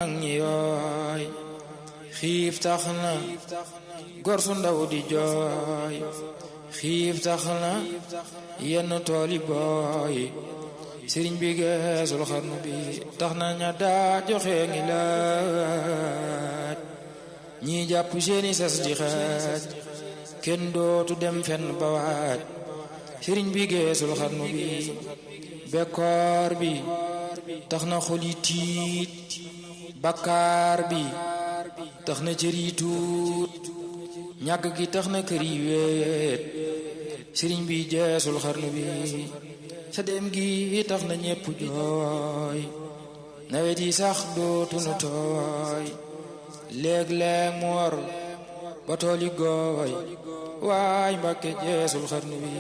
ñi yooy xiif tax na gor su ndaw di jooy xiif tax na yenn tooli booy sëriñ bi geesul xarnu bi tax na ña daa joxe ngi laaj ñi jàpp seeni sas di xaaj kenn dootu dem fenn ba waaj sëriñ bi geesul xarnu bi bekkoor bi tax na xol yi tiit bakkaar bi tax na cër yi tuut ñàkk gi tax na kër yi weet sëriñ bi geesul xarnu bi sa dem gi tax na ñépp jooy nawet yi sax dootunu tooy léeg-léeg mu war ba tool yi gooy waay Mbàkke geesul xarnu bi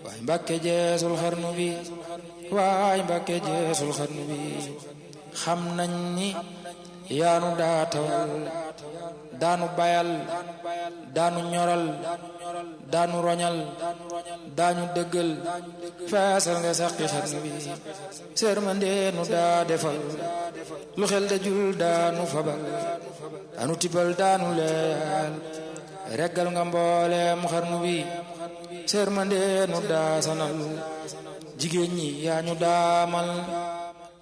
waay Mbàkke geesul xarnu bi waay Mbàkke geesul xarnu bi xam nañ ni yaanu daa tawal daanu bayal daanu ñoral daanu roñal daanu dëggal feesal nga saqi xarnu bi sërmandeenu daa defal lu xel dajul daanu fabal daanu tibal daanu leel reggal nga mbooleem xarnu bi sërmandeenu daa sanal jigéen ñi yaa ñu daamal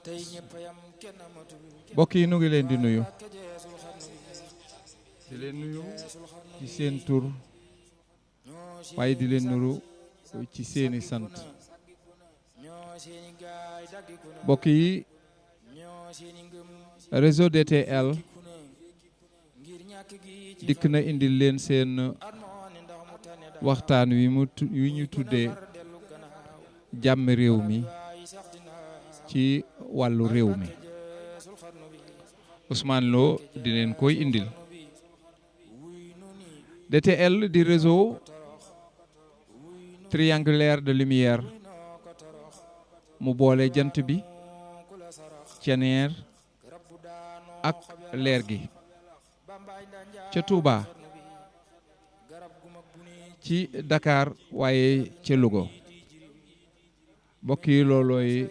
tey ñëpp yam kenn amatul. mbokk yi nu ngi leen di nuyu ci seen tur waaye di leen nuru ci seeni sant. mbokk yi réseau DTL dikk na indil leen seen waxtaan wi ñu tuddee jàmm réew mi ci wàllu réew mi. Ousmane Lo di leen koy indil. DTL di réseau triangulaire de lumière mu boole jant bi ceneer ak leer gi ca Touba ci Dakar waaye ca Louga. mbokk yi loolooy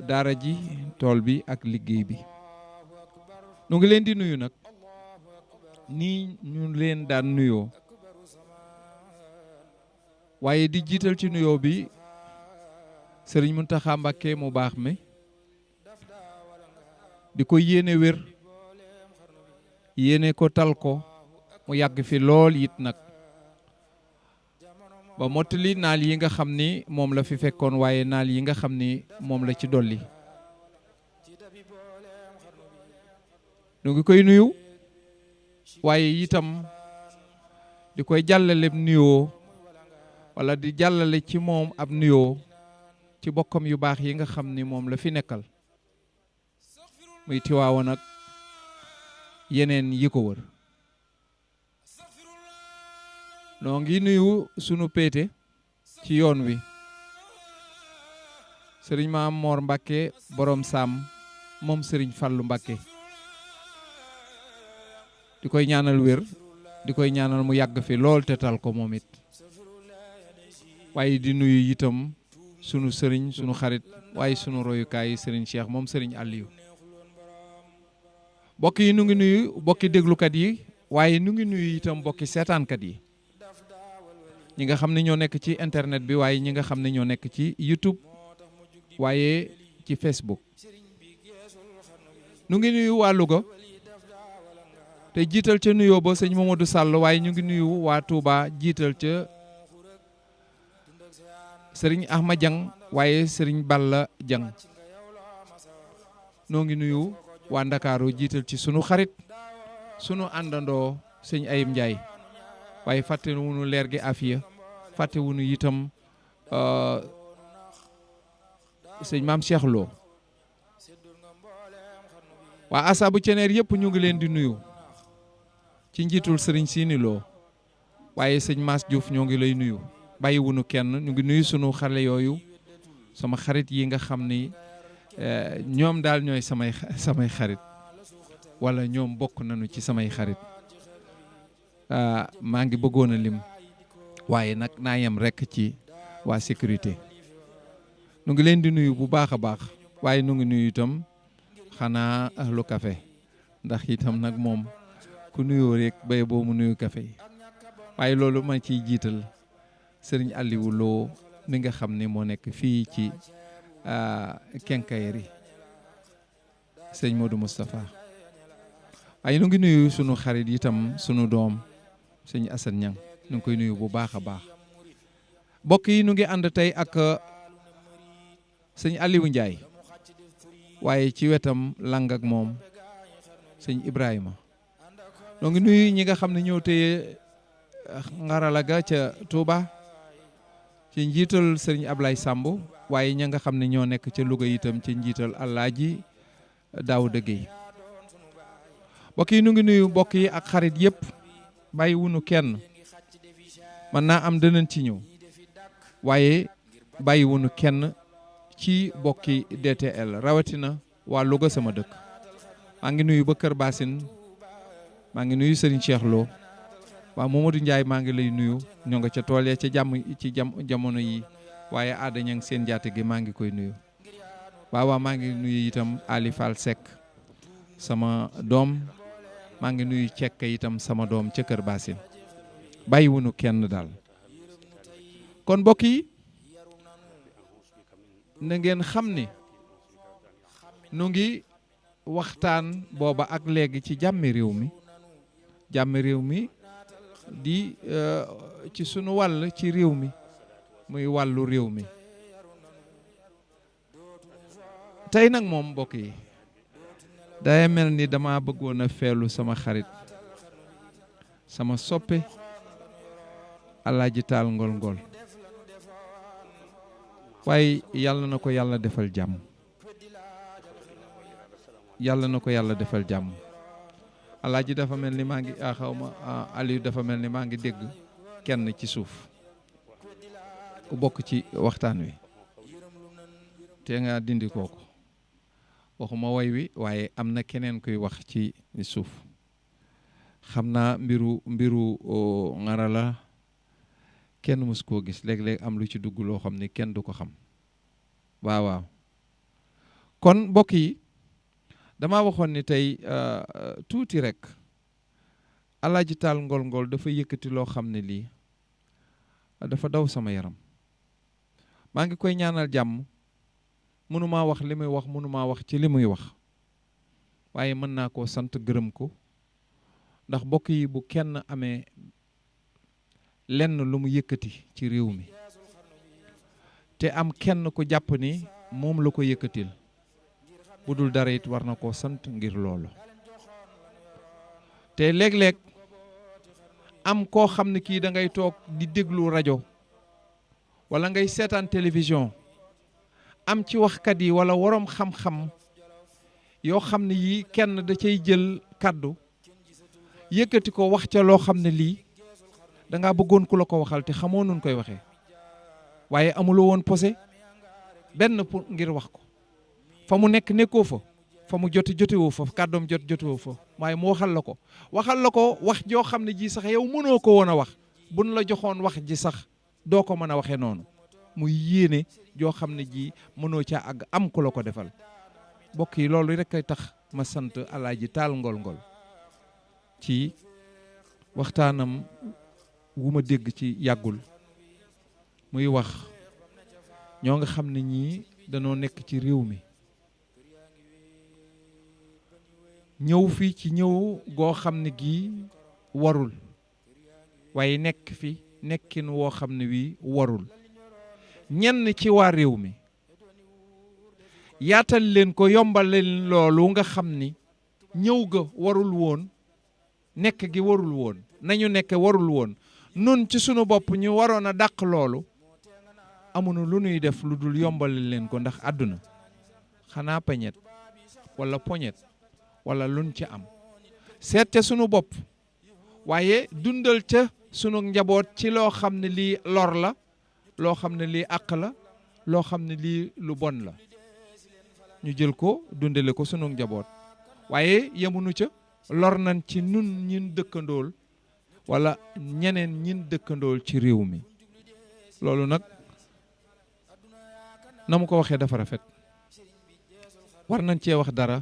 daara ji tool bi ak liggéey bi. nu ngi leen di nuyu nag nii ñu leen daan nuyoo waaye di jiital ci nuyoo bi Sëriñ Muntaxa Mbàkke mu baax mi di ko yéene wér yéene ko tal ko mu yàgg fi lool it nag ba mottali naal yi nga xam ni moom la fi fekkoon waaye naal yi nga xam ni moom la ci dolli. nu ngi koy nuyu waaye itam di koy jàllale nuyoo wala di jàllale ci moom ab nuyoo ci bokkam yu baax yi nga xam ni moom la fi nekkal muy Tiwaawan ak yeneen yi ko wër. noo ngi nuyu sunu péete ci yoon wi sëriñ Maam Moor Mbàkke borom Saam moom sëriñ Fallu Mbàkke di koy ñaanal wér di koy ñaanal mu yàgg fi lool te tal ko moom it waaye di nuyu itam sunu sëriñ sunu xarit waaye sunu royukaay sëriñ Cheikh moom sëriñ Aliou. mbokk yi nu ngi nuyu mbokki déglukat yi waaye nu ngi nuyu itam mbokki seetaankat yi ñi nga xam ne ñoo nekk ci internet bi waaye ñi nga xam ne ñoo nekk ci YouTube waaye ci Facebook. nu ngi nuyu waa Louga te jiital ca nuyoo ba sëñ Mamadou Sall waaye ñu ngi nuyu waa Touba jiital ca sëriñ Ahmad Diang waaye sëriñ Balla Diang. noo ngi nuyu waa Ndakaaru jiital ci sunu xarit sunu àndandoo sëñ Ayib Ndiaye waaye fàtte wunu leer gi afiya fàtte wunu itam sëñ Maam Cheikh Lo. waa asaabu ceneer yëpp ñu ngi leen di nuyu ci njiitul sëriñ Siini Lo waaye sëñ Mass Diouf ñoo ngi lay nuyu bàyyi wunu kenn ñu ngi nuyu sunu xale yooyu sama xarit yi nga xam ni ñoom daal ñooy samay xarit wala ñoom bokk nañu ci samay xarit. maa ngi bëggoon a lim waaye nag naa yem rekk ci waa sécurité nu ngi leen di nuyu bu baax a baax waaye nu ngi nuyu itam xanaa ahlu café ndax itam nag moom ku nuyoo rek bay boo mu nuyu café yi waaye loolu ma ciy jiital sëriñ Aliou Lo mi nga xam ne moo nekk fii ci Quincaillerie sëñ Modou Moustapha waaye nu ngi nuyu sunu xarit itam sunu doom sëñ Assane Niang nu ngi koy nuyu bu baax a baax mbokk yi nu ngi ànd tey ak sëñ Aliou Ndiaye waaye ci wetam lang ak moom sëñ Ibrahima noo ngi nuyu ñi nga xam ne ñëw téye ngarala ga ca Touba ci njiital sëriñ Ablaye Samb waaye ña nga xam ne ñoo nekk ca Louga itam ci njiital Alaaji Daouda Gueye mbokk yi nu ngi nuyu mbokk yi ak xarit yëpp bàyyi wunu kenn mën naa am danañ ci ñëw waaye bàyyi wunu kenn ci bokki DTL rawatina waa Louga sama dëkk maa ngi nuyu ba Kër Bassine maa ngi nuyu Serigne Cheikh Lo waa Mamadou Ndiaye maa ngi lay nuyu ñoo nga ca tool ya ca jamono yi waaye aada ña ngi seen jaate gi maa ngi koy nuyu waaw maa ngi nuyu itam Ali Fall Seck sama doom maa ngi nuyu Cekk itam sama doom ca Kër Bassine bàyyiwunu kenn daal kon mbokk yi na ngeen xam ni nu ngi waxtaan booba ak léegi ci jàmmi réew mi di ci sunu wàll ci réew mi muy wàllu réew mi tey nag moom mbokk yi day mel ni dama bëggoon a feelu sama xarit sama soppe Alaaji Taal Ngol Ngol waaye yàlla na ko yàlla defal jàmm Alaaji dafa mel ni maa ngi Aliou dafa mel ni maa ngi dégg kenn ci suuf ku bokk ci waxtaan wi te nga dindi kooku waxuma woy wi waaye am na keneen kuy wax ci suuf xam naa mbiru ngarala kenn mës koo gis léeg-léeg am lu ci dugg loo xam ni kenn du ko xam waaw kon mbokk yi dama waxoon ni tey tuuti rek Alaaji Taal Ngol Ngol dafa yëkkati loo xam ne lii dafa daw sama yaram maa ngi koy ñaanal jàmm mënumaa wax li muy wax mënumaa wax ci li muy wax waaye mën naa koo sant gërëm ko ndax mbokk yi bu kenn amee lenn lu mu yëkkati ci réew mi te am kenn ku jàpp ni moom la ko yëkkatil bu dul dara it war na koo sant ngir loolu te léeg-léeg am koo xam ne kii da ngay toog di déglu rajo wala ngay seetaan télévision am ci waxkat yi wala waroom xam-xam yoo xam ne yii kenn da cay jël kàddu yëkkati ko wax ca loo xam ne lii dangaa bëggoon ku la ko waxal te xamoo nun koy waxee waaye amuloo woon posé benn pour ngir wax ko fa mu nekk nekkoo fa mu jotewoo fa kàddoom jotewoo fa waaye mu waxal la ko wax joo xam ne ji sax yow mënoo ko woon a wax buñ la joxoon wax ji sax doo ko mën a waxee noonu muy yéene joo xam ne ji mënoo caa àgg am ku la ko defal mbokk yi loolu rek ay tax ma sant Alaaji Taal Ngol Ngol ci waxtaanam wu ma dégg ci yàggul muy wax ñoo nga xam ne ñii danoo nekk ci réew mi ñëw fii ci ñëw goo xam ne gii warul waaye nekk fi nekkin woo xam ne wii warul ñenn ci waa réew mi yaatal leen ko yombal leen loolu nga xam ni ñëw ga warul woon nekk gi warul woon nañu nekk warul woon nun ci sunu bopp ñu waroon a dàq loolu amuñu lu ñuy def lu dul yombal leen ko ndax àdduna xanaa pañet wala poñet wala luñ ci am seet ca sunu bopp waaye dundal ca sunu njaboot ci loo xam ne lii lor la loo xam ne lii àq la loo xam ne lii lu bon la ñu jël ko dundale ko sunu njaboot waaye yemuñu ca lor nañ ci nun ñin dëkkandool wala ñeneen ñin dëkkandool ci réew mi loolu nag na mu ko waxee dafa rafet war nañ cee wax dara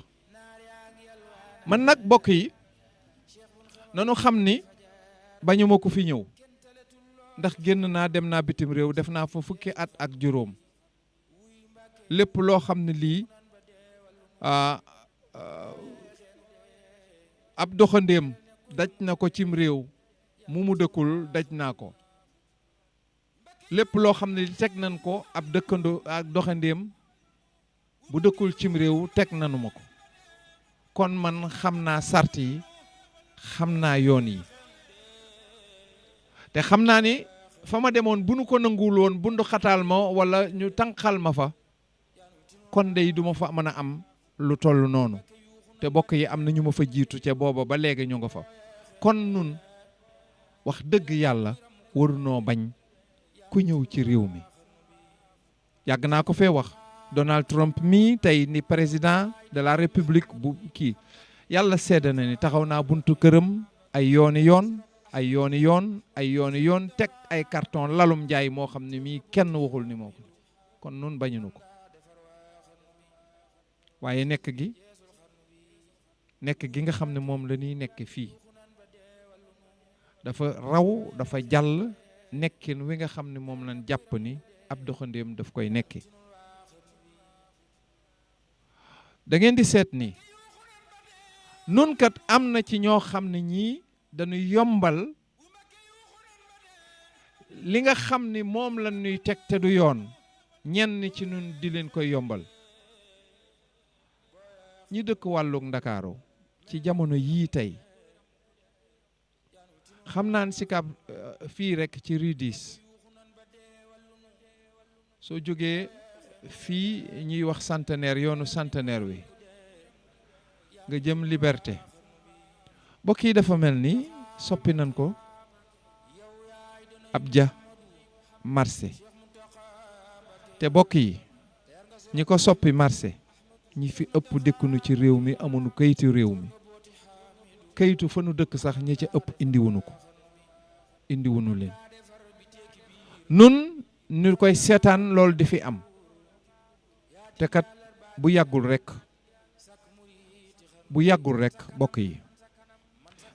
man nag bokk yi nanu xam ni bañu ma ko fi ñëw ndax génn naa dem naa bitim réew def naa fa fukki at ak juróom lépp loo xam ne lii ab doxandéem daj na ko cim réew mu dëkkul daj naa ko lépp loo xam ne li teg nañ ko ab dëkkandoo ak doxandéem bu dëkkul cim réew teg nanu ma ko kon man xam naa sart yi xam naa yoon yi te xam naa ni fa ma demoon bu nu ko nanguwul woon bundu xataal ma walla ñu tànqal ma fa kon dey duma fa mën a am lu toll noonu te bokk yi am na ñu ma fa jiitu ca booba ba léegi ñu nga fa kon nun wax dëgg yàlla warunoo bañ ku ñëw ci réew mi yàgg naa ko fee wax Donald Trump mii tey ni président de la république bu kii yàlla sedd na ni taxaw naa buntu këram ay yooni yoon ay yooni yoon ay yooni yoon teg ay carton lalum njaay moo xam ne mii kenn waxul ni moo ko kon nun bañunu ko waaye nekk gi nga xam ne moom la ñuy nekk fii dafa raw dafa jàll nekkin wi nga xam ne moom lañ jàpp ni ab doxandéem daf koy nekki da ngeen di seet ni nun kat am na ci ñoo xam ne ñii dañuy yombal li nga xam ni moom la ñuy teg te du yoon ñenn ci nun di leen koy yombal ñi dëkk wàllug Ndakaaru ci jamono yii tey xam naan Sicap fii rek ci rue 10 soo jógee fii ñuy wax centenaire yoonu centenaire wi nga jëm Liberté bokk yi dafa mel ni soppi nañ ko ab ja marché te bokk yi ñi ko soppi marché ñi fi ëpp dëkkunu ci réew mi amuñu kayitu réew mi kayitu fa nu dëkk sax ñi ca ëpp indiwunu ko indiwunu leen nun ñu koy seetaan loolu di fi am te kat bu yàggul rek bokk yi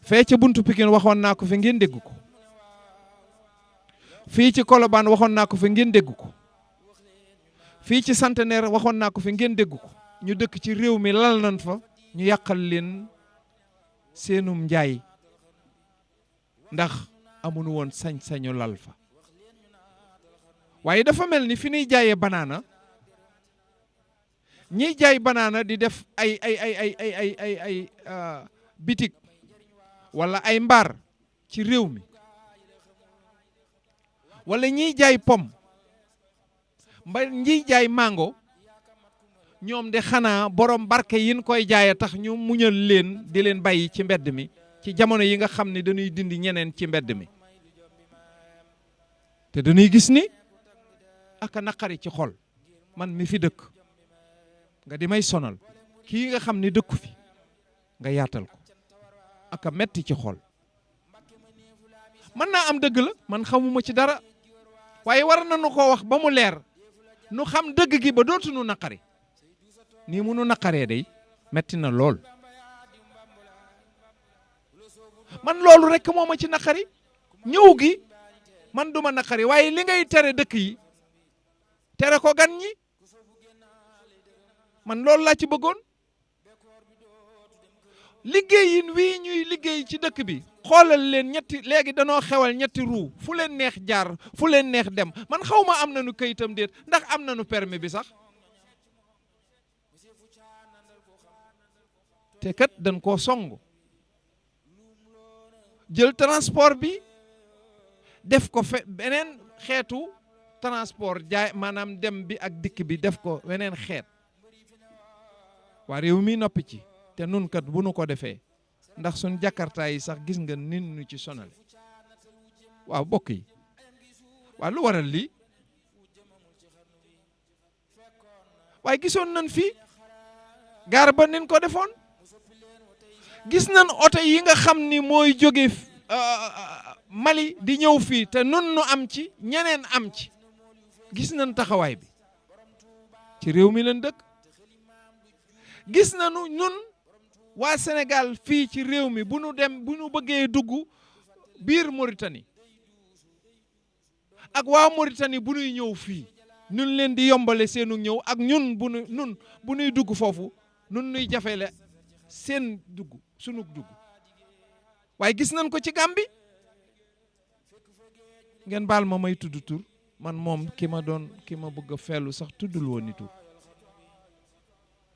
fee ca buntu Pikine waxoon naa ko fi ngeen dégg ko fii ci Colobane waxoon naa ko fi ngeen dégg ko fii ci Centenaire waxoon naa ko fi ngeen dégg ko ñu dëkk ci réew mi lal nañ fa ñu yàqal leen seenum njaay ndax amuñu woon sañ-sañu lal fa waaye dafa mel ni fi ñuy jaayee banaana ñiy jaay banaana di def ay bitig wala ay mbaar ci réew mi wala ñiy jaay pom ñiy jaay mango ñoom de xanaa borom barke yin koy jaaya tax ñu muñal leen di leen bàyyi ci mbedd mi ci jamono yi nga xam ne dañuy dindi ñeneen ci mbedd mi te dañuy gis ni aka naqari ci xol man mi fi dëkk nga di may sonal kii nga xam ne dëkku fi nga yaatal ko aka metti ci xol mën naa am dëgg la man xamuma ci dara waaye war nañu ko wax ba mu leer nu xam dëgg gi ba dootuñu naqari nii mu nu naqaree day metti na lool man loolu rekk moo ma ci naqari ñëw gi man duma naqari waaye li ngay tere dëkk yi tere ko gan ñi man loolu laa ci bëggoon liggéeyin wii ñuy liggéey ci dëkk bi xoolal leen ñetti léegi danoo xewal ñetti ruu fu leen neex jaar fu leen neex dem man xaw ma am nañu kayitam déet ndax am nañu permis bi sax te kat dañ koo song jël transport bi def ko beneen xeetu transport jaay maanaam dem bi ak dikk bi def ko weneen xeet waa réew mi noppi ci te nun kat bu nu ko defee ndax suñ jakarta yi sax gis nga nin ñu ci sonal waaw bokk yi waaw lu waral lii waaye gisoon nañ fi gaar ba nin ko defoon gis nañ oto yi nga xam ni mooy jóge Mali di ñëw fii te nun nu am ci ñeneen am ci gis nañ taxawaay bi ci réew mi leen dëkk gis nañu ñun waa Sénégal fii ci réew mi bu nu bëggee dugg biir Mauritanie ak waa Mauritanie bu nuy ñëw fii nun leen di yombale seenu ñëw ak ñun bu nuy dugg foofu nun nuy jafele seen dugg sunu dugg waaye gis nañ ko ci Gàmbi ngeen baal ma may tudd tur man moom ki ma bëgg a feelu sax tuddul woon ni tur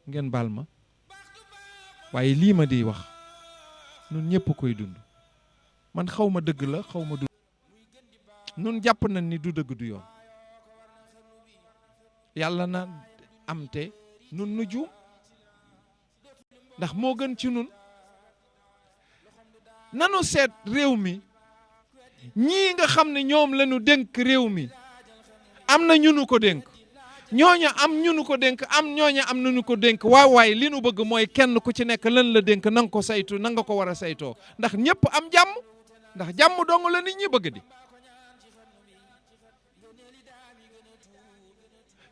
ngeen baal ma waaye lii ma di wax nun ñëpp koy dund man xaw ma dëgg la xaw ma du nun jàpp nañ ni du dëgg du yoon yàlla na am te nun nu juum ndax moo gën ci nun nanu seet réew mi ñii nga xam ne ñoom lañu dénk réew mi am na ñu nu ko dénk ñooña am ñu nu ko dénk am ñooña am nañu ko dénk waaye li nu bëgg mooy kenn ku ci nekk lan la dénk na nga ko saytu na nga ko war a saytoo ndax ñëpp am jàmm ndax jàmm dong la nit ñi bëgg di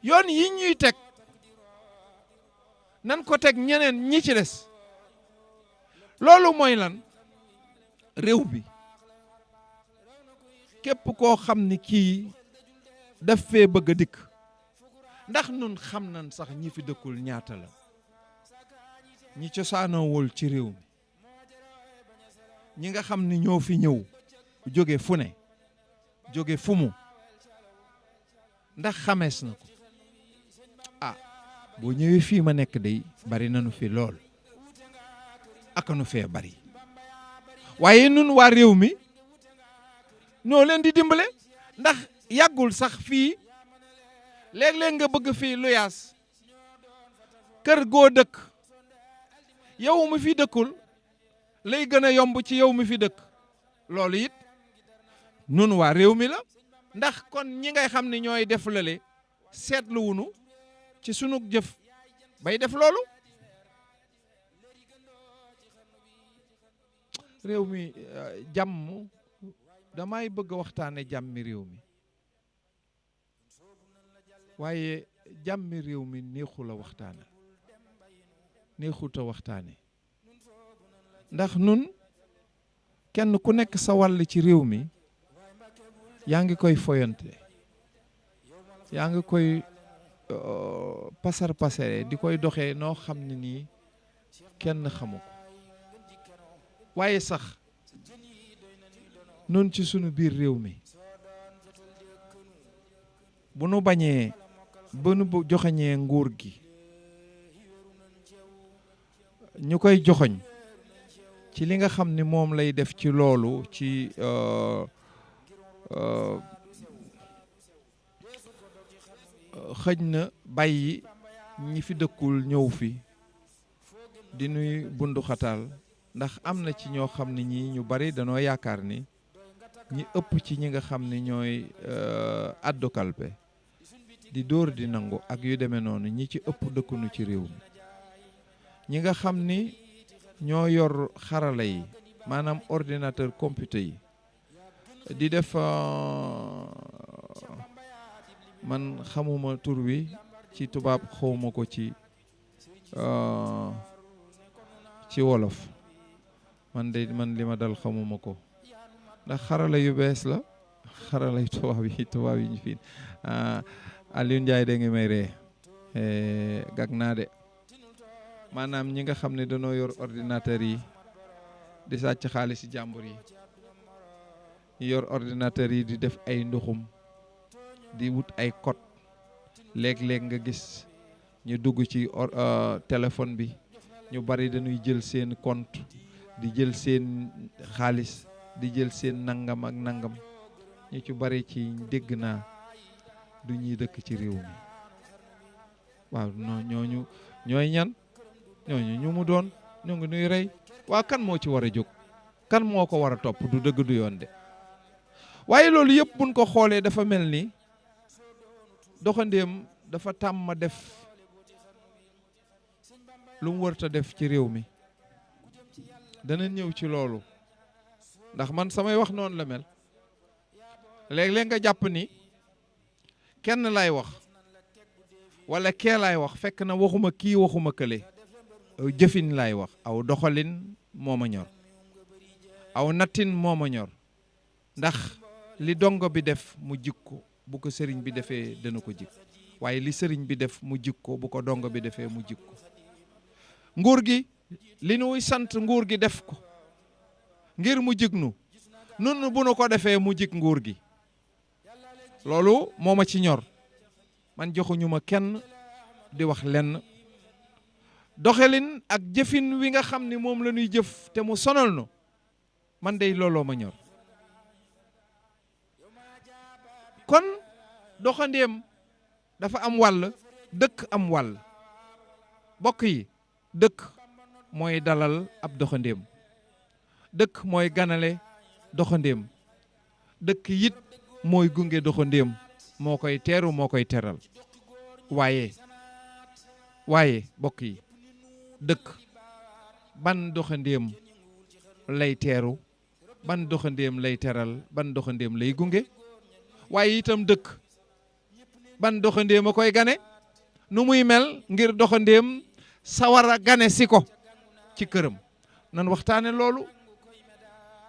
yoon yi ñuy teg nan ko teg ñeneen ñi ci des loolu mooy lan réew bi képp koo xam ni kii daf fee bëgg a dikk ndax nun xam nañ sax ñi fi dëkkul ñaata la ñi cosaanoowul ci réew mi ñi nga xam ni ñoo fi ñëw jóge fu ne jóge fu mu ndax xamees na ko ah boo ñëwee fii ma nekk day bari nañu fi lool aka nu fee bari waaye nun waa réew mi noo leen di dimbale ndax yàggul sax fii léeg-léeg nga bëgg fii luyaas kër goo dëkk yow mi fi dëkkul lay gën a yomb ci yow mi fi dëkk loolu it nun waa réew mi la ndax kon ñi ngay xam ne ñooy def lale seetluwunu ci sunu jëf bay def loolu réew mi jàmm damay bëgg a waxtaane jàmmi réew mi waaye jàmmi réew mi neexul a waxtaane neexut a waxtaane ndax nun kenn ku nekk sa wàll ci réew mi yaa ngi koy foyante yaa ngi koy pasar pasare di koy doxee noo xam ne nii kenn xamu ko waaye sax nun ci sunu biir réew mi bu nu bañee ba nu joxoñee nguur gi ñu koy joxoñ ci li nga xam ni moom lay def ci loolu ci xëj na bàyyi ñi fi dëkkul ñëw fi di nuy bundu xataal ndax am na ci ñoo xam ne ñi ñu bari danoo yaakaar ni ñi ëpp ci ñi nga xam ne ñooy addu kalpe di dóor di nangu ak yu demee noonu ñi ci ëpp dëkkunu ci réew mi ñi nga xam ni ñoo yor xarala yi maanaam ordinateur computer yi di def man xamuma tur wi ci tubaab xawma ko ci wolof man li ma dal xamuma ko ndax xarala yu bees la xarala yu tubaab yi ñu fi Aliou Ndiaye da ngi may ree gag naa de maanaam ñi nga xam ne dañoo yor ordinateur yi di sàcc xaalis jàmbur yi yor ordinateur yi di def ay nduxum di wut ay code léeg-léeg nga gis ñu dugg ci téléphone bi ñu bari dañuy jël seen compte di jël seen xaalis di jël seen nangam ak nangam ñu ci bari ci dégg naa du ñuy dëkk ci réew mi waaw ñooñu ñooy ñan ñooñu ñu mu doon ñoo ngi nuy rey waaw kan moo ci war a jóg kan moo ko war a topp du dëgg du yoon de waaye loolu yëpp buñ ko xoolee dafa mel ni doxandéem dafa tàmm def lu mu wërta def ci réew mi dana ñëw ci loolu ndax man samay wax noonu la mel léeg-léeg nga jàpp ni kenn lay wax wala kee lay wax fekk na waxuma kii waxuma kële jëfin laay wax, aw doxalin moo ma ñor, aw nattin moo ma ñor. ndax li dongo bi def mu jikko bu ko sëriñ bi defee dana ko jik, waaye li sëriñ bi def mu jikko bu ko dongo bi defee mu jikko. nguur gi li nuy sant nguur gi def ko ngir mu jig nu, nun bu nu ko defee mu jig nguur gi. loolu moo ma ci ñor. man joxuñu ma kenn di wax lenn. doxalin ak jëfin wi nga xam ni moom la ñuy jëf te mu sonal nu, man dey looloo ma ñor. kon doxandéem dafa am wàll, dëkk am wàll. bokk yi, dëkk mooy dalal ab doxandéem, dëkk mooy ganale doxandéem, dëkk yit mooy gunge doxandéem, moo koy teeru, moo koy teral. waaye bokk yi, dëkk ban doxandéem lay teeru, ban doxandéem lay teral, ban doxandéem lay gunge. waaye itam dëkk ban doxandéem a koy gane, nu muy mel ngir doxandéem sawar a gane si ko ci këram. nan waxtaane loolu.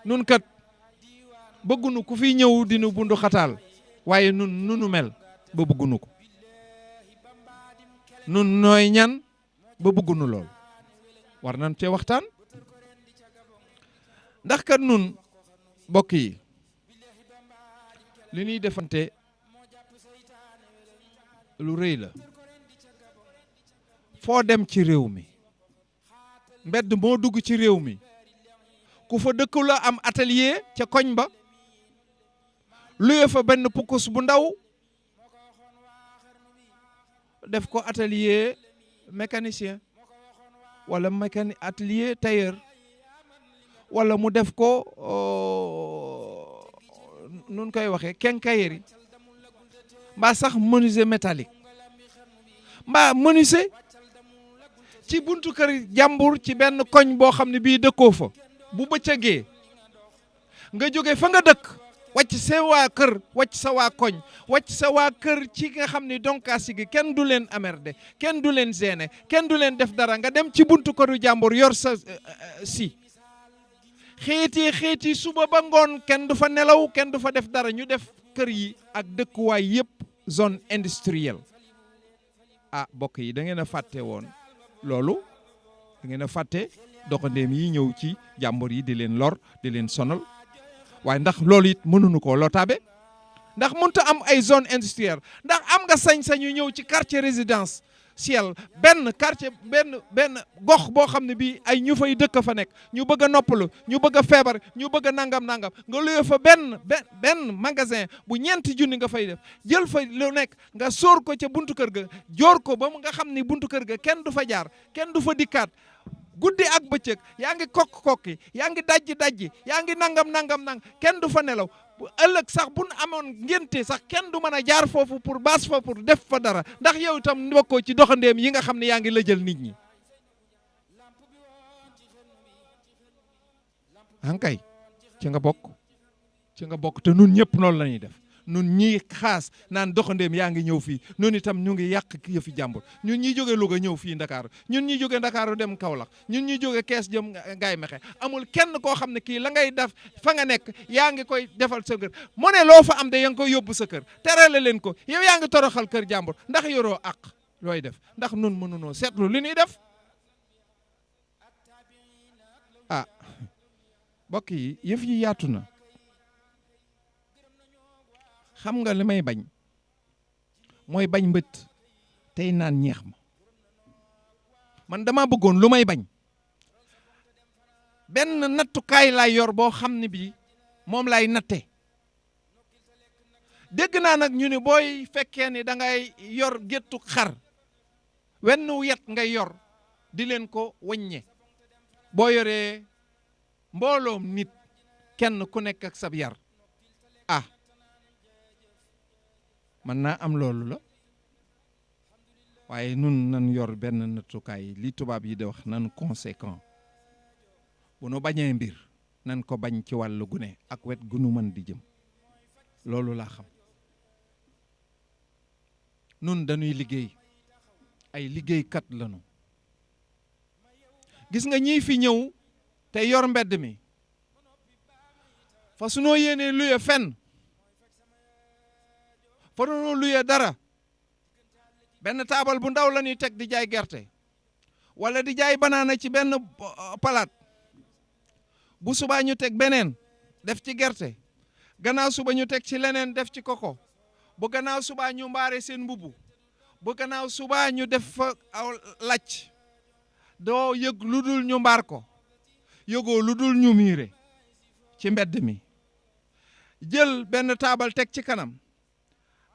nun kat bëggunu ku fi ñëw dinu bundu xataal, waaye nun nunu mel ba bëggunu ko. nun nooy ñan ba bëggunu lool. war nañ cee waxtaan. ndax kat nun bokk yi, li ñuy defante lu rëy la. foo dem ci réew mi, mbedd moo dugg ci réew mi, ku fa dëkk la am atelier ca koñ ba, luye fa benn pukus bu ndaw def ko atelier mécanicien, wala atelier tailleur, wala mu def ko nun koy waxee quincaillerie, mbaa sax menuisier métallique, mbaa menuisier ci buntu kër jàmbur ci benn koñ boo xam ne bii dëkkoo fa. bu bëccëgee nga jóge fa nga dëkk, wàcc sa waa kër, wàcc sa waa koñ, wàcc sa waa kër ci nga xam ni donkaasi gi kenn du leen amerde, kenn du leen gêné, kenn du leen def dara, nga dem ci buntu këru jàmbur yor sa si xeeti suba ba ngoon, kenn du fa nelaw, kenn du fa def dara. ñu def kër yi ak dëkkuwaay yëpp zone industrielle. bokk yi, da ngeen a fàtte woon loolu. da ngeen a fàtte doxandéem yi ñëw ci jàmbur yi di leen lor, di leen sonal. waaye ndax loolu it mënuñu koo lotaabe? ndax mënut a am ay zone industrielle? ndax am nga sañ-sañu ñëw ci quartier résidentiel, benn quartier, benn gox boo xam ne bii ay ñu fay dëkk fa nekk, ñu bëgg a noppalu, ñu bëgg a feebar, ñu bëgg a nangam nga luye fa benn magasin bu ñeenti junni nga fay def, jël fa lu nekk nga sóor ko ca buntu kër ga, joor ko ba mu nga xam ni buntu kër ga kenn du fa jaar, kenn du fa dikkaat. guddi ak bëccëg yaa ngi kokki yaa ngi dajji yaa ngi nangam kenn du fa nelaw. bu ëllëg sax bu nu amoon ngénte sax kenn du mën a jaar foofu pour baas fa pour def fa dara, ndax yow itam bokkoo ci doxandéem yi nga xam ne yaa ngi lëjal nit ñi. ankay ci nga bokk te nun ñëpp noonu la ñuy def. nun ñii xaas naan doxandéem yaa ngi ñëw fii, nun itam ñu ngi yàq yëfi jàmbur. ñun ñi jóge Louga ñëw fii Ndakaaru, ñun ñi jóge Ndakaaru dem Kaolack, ñun ñi jóge Kees jëm Ngaay Mexe, amul kenn koo xam ne kii la ngay def fa nga nekk yaa ngi koy defal sa kër. mu ne loo fa am de yaa ngi koy yóbbu sa kër, terale leen ko, yow yaa ngi toroxal kër jàmbur. ndax yoroo àq looy def? ndax nun mënunoo seetlu li ñuy def? mbokk yi, yëf yi yaatu na. xam nga li may bañ mooy bañ mbët tey naan ñeex ma. man dama bëggoon lu may bañ benn nattukaay laay yor boo xam ne bii moom laay natte. dégg naa nag ñu ne booy fekkee ni da ngay yor géttu xar, wenn yet ngay yor di leen ko waññe. boo yoree mbooloom nit kenn ku nekk ak sab yar, mën naa am loolu la. waaye nun nan yor benn nattukaay, li tubaab yi di wax nan conséquent. bu nu bañee mbir nan ko bañ ci wàllu gune ak wet gu nu mën di jëm. loolu laa xam. nun dañuy liggéey, ay liggéeykat lañu. gis nga ñii fi ñëw te yor mbedd mi fa sunoo yéenee luye fenn fa sunoo luye dara benn taabal bu ndaw la ñuy teg di jaay gerte wala di jaay banaana ci benn palaat bu subaa ñu teg beneen def ci gerte gannaaw suba ñu teg ci leneen def ci koko bu gannaaw subaa ñu mbaare seen mbubu bu gannaaw subaa ñu def fa aw lacc doo yëg lu dul ñu mbaar ko yëgoo lu dul ñu miire ci mbedd mi jël benn taabal teg ci kanam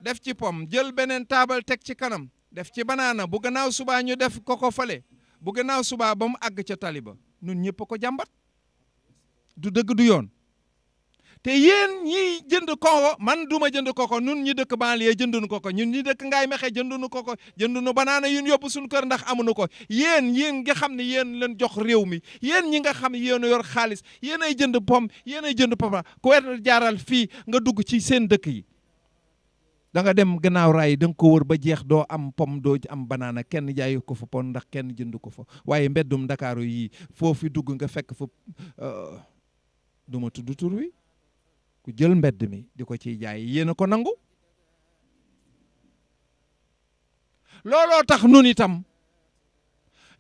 def ci pom jël beneen taabal teg ci kanam def ci banaana bu gannaaw subaa ñu def koko fale bu gannaaw subaa ba mu àgg ca taliba nun ñëpp ko jàmbat du dëgg du yoon te yéen ñi jënd koko man duma jënd koko nun ñi dëkk banlieue jëndunu koko ñun ñi dëkk Ngaay Mexe jëndunu koko jëndunu banaana yun yóbbu suñu kër ndax amuñu ko yéen nga xam ne yéen leen jox réew mi yéen ñi nga xam ne yéen a yor xaalis yéen ay jënd pom yéen ay jënd papa ku wet jaaral fii nga dugg ci seen dëkk yi da nga dem gannaaw raay da nga ko wër ba jeex doo am pom doo am banaana kenn jaayu ko fa pon ndax kenn jënd ko fa waaye mbeddum Ndakaaru yii foofu dugg nga fekk fa duma tudd tur wi ku jël mbedd mi di ko ciy jaay yéen a ko nangu looloo tax nun itam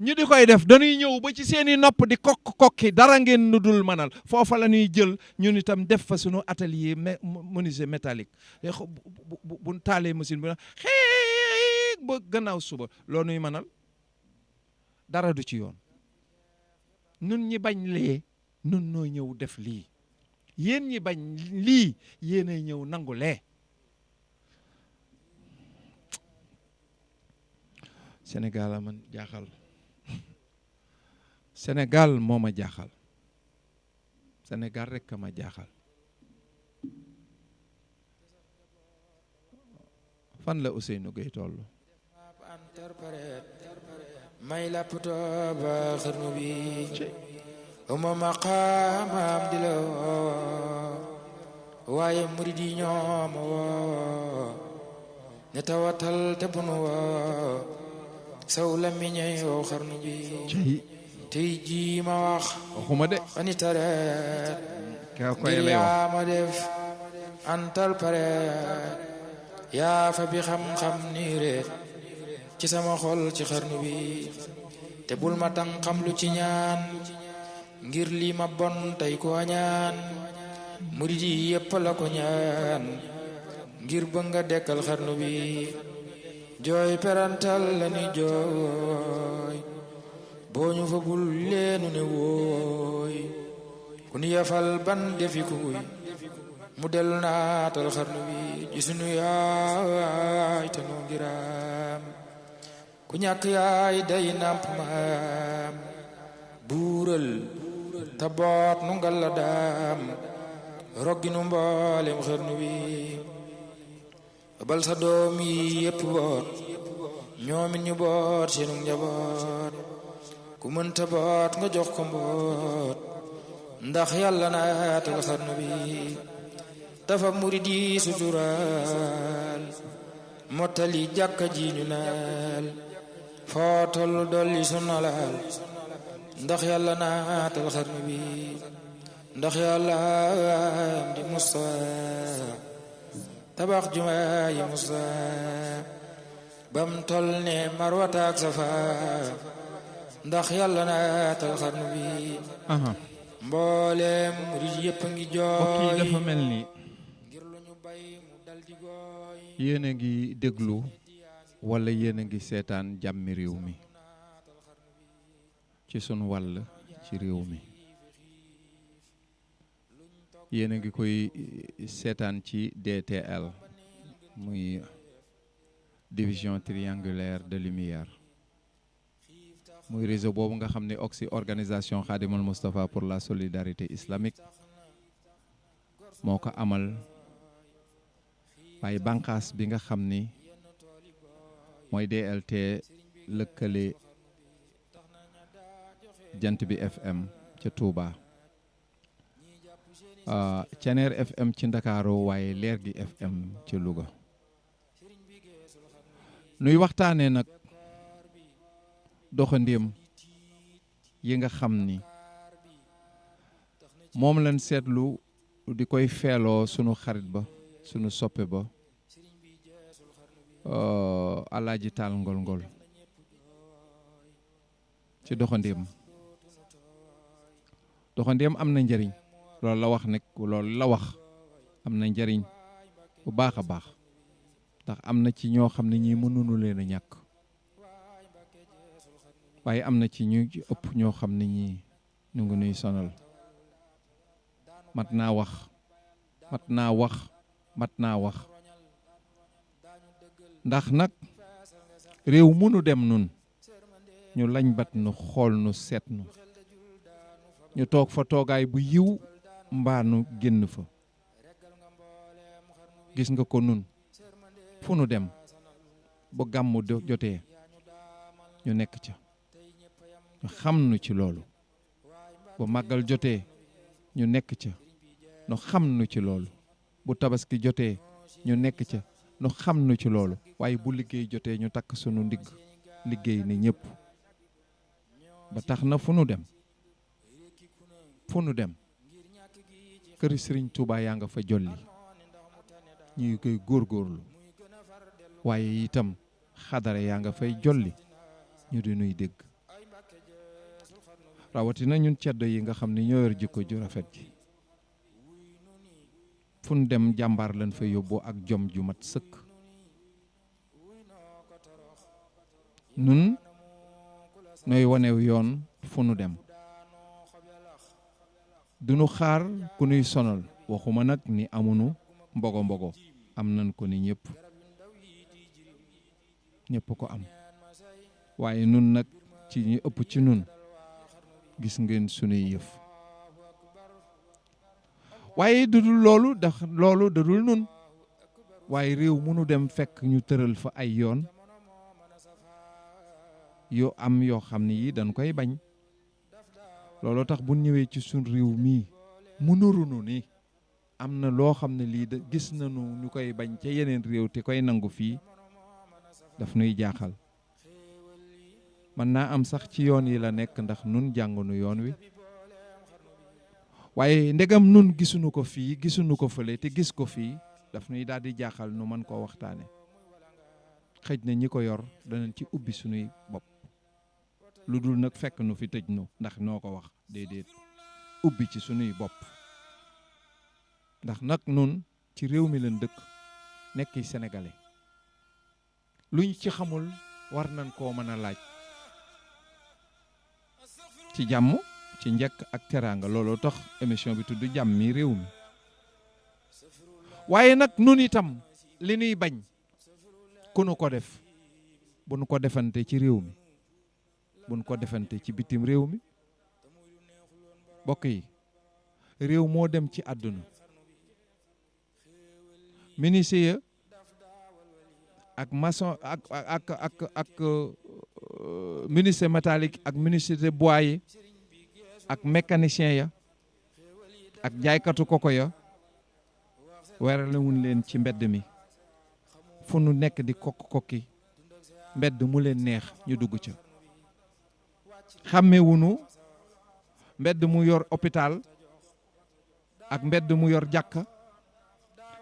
ñu di koy def dañuy ñëw ba ci seeni nopp di kokki dara ngeen nu dul mënal foofa la ñuy jël ñun itam def fa sunu atelier menuisier métallique bu taalee machine bi na xeeg ba gannaaw suba loo nuy mënal dara du ci yoon nun ñi bañ lee nun noo ñëw def lii yéen ñi bañ lii yéenay ñëw nangu lee Sénégal a man jaaxal Sénégal moo ma jaaxal Sénégal rekk a ma jaaxal fan la Ousseynou Gueye toll may lappto ba xarnu bi uma maqaamam di la waaye murid yi ñoom woo ne tawatal te bunu woo saw la miñey woo xarnu bi tey jii ma wax waxuma de ani tareet ngir yaa ma def antal pareet yaa fa bi xam-xam ni reet ci sama xol ci xarnu bi te bul ma tang xam lu ci ñaan ngir lii ma bon tey ko ñaan murid yi yépp la ko ñaan ngir ba nga dekkal xarnu bi jooy perantal la ni jooy boo ñu fa bul leenu ne wooy ku ni yafal ban defi kuy mu dellu naatal xarnu bi ji sunu yaay te noo ngiraam ku ñàkk yaay day nàmp maam buural ta boot nu ngal la daam roggi nu mboolem xarnu bi bal sa doom yi yépp boot ñoomit ñu boot seenu njaboot ku mënta boot nga jox ko mboot ndax yàlla naatal xarnu bi dafa murid yi suturaal mottali jàkka ji ñu naal foo tollu dolli sunnalaal ndax yàlla naatal xarnu bi ndax yàlla am di Musa tabax jumaa yi Musa bam tol ne Marwata ak Safa ndax yàlla naatal xarnu bi mboolem murid yëpp a ngi jooy dafa mel ni ngir lu ñu bay mu dal di gooy yéen a ngi déglu wala yéen a ngi seetaan jàmmi réew mi ci sunu wàll ci réew mi yéen a ngi koy seetaan ci DTL muy division triangulaire de lumière muy réseau boobu nga xam ne OXI organisation Khadimul Moustapha pour la solidarité islamique moo ko amal waaye bànqaas bi nga xam ni mooy DLT lëkkale jant bi FM ca Touba Ceneer FM ci Ndakaaru waaye leer gi FM ci Louga nuy waxtaanee nag doxandéem yi nga xam ni moom lañ seetlu di koy feeloo sunu xarit ba sunu soppe ba Alaaji Taal Ngol Ngol ci doxandéem am na njëriñ loolu la wax nekk loolu la wax am na njëriñ bu baax a baax ndax am na ci ñoo xam ne ñii mënuñu leen a ñàkk waaye am na ci ñu ëpp ñoo xam ne ñii ñu ngi nuy sonal mat naa wax ndax nag réew mënu dem nun ñu lañ bat nu xool nu seet nu ñu toog fa toogaay bu yiw mbaa nu génn fa gis nga ko nun fu nu dem ba gàmmu jotee ñu nekk ca ñu xam nu ci loolu bu màggal jotee ñu nekk ca nu xam nu ci loolu bu tabaski jotee ñu nekk ca nu xam nu ci loolu waaye bu liggéey jotee ñu takk sunu ndigg liggéey ni ñëpp ba tax na fu nu dem kër Sëriñ Tuubaa yaa nga fa jolli ñuy koy góorgóorlu waaye itam xadara yaa nga fay jolli ñu di nuy dégg rawatina ñun ceddo yi nga xam ne ñoo yor jikko ju rafet ji fu nu dem jàmbaar lañ fa yóbbu ak jom ju mat sëkk nun nooy wanew yoon fu nu dem duñu xaar ku nuy sonal waxuma nag ni amunu mbogo am nañ ko ni ñëpp ko am waaye nun nag ci ñi ëpp ci nun gis ngeen sunuy yëf waaye dudul loolu ndax loolu dadul nun waaye réew mënu dem fekk ñu tëral fa ay yoon yoo am yoo xam ne yi dañ koy bañ looloo tax bu ñëwee ci sun réew mii mu nurunu ni am na loo xam ne lii da gis nañu ñu koy bañ ca yeneen réew te koy nangu fii daf nuy jaaxal mën naa am sax ci yoon yi la nekk ndax nun jàngunu yoon wi waaye ndegam nun gisuñu ko fii gisuñu ko fële te gis ko fii daf nuy daal di jaaxal nu mën koo waxtaane xëj na ñi ko yor danañ ci ubbi sunuy bopp lu dul nag fekk nu fi tëj nu ndax noo ko wax déedéet ubbi ci sunuy bopp ndax nag nun ci réew mi leen dëkk nekki sénégalais luñ ci xamul war nañ koo mën a laaj ci jàmm ci njëkk ak teraanga looloo tax émission bi tudd jàmmi réew mi waaye nag nun itam li nuy bañ ku nu ko def bu nu ko defante ci réew mi bu nu ko defante ci bitim réew mi bokk yi réew moo dem ci àdduna ministère ak maçon ak ministre métallique ak ministre de bois yi ak mécanicien ya ak jaaykatu koko ya weralewuñ leen ci mbedd mi fu nu nekk di kokki mbedd mu leen neex ñu dugg ca xàmmewuñu mbedd mu yor hôpital ak mbedd mu yor jàkka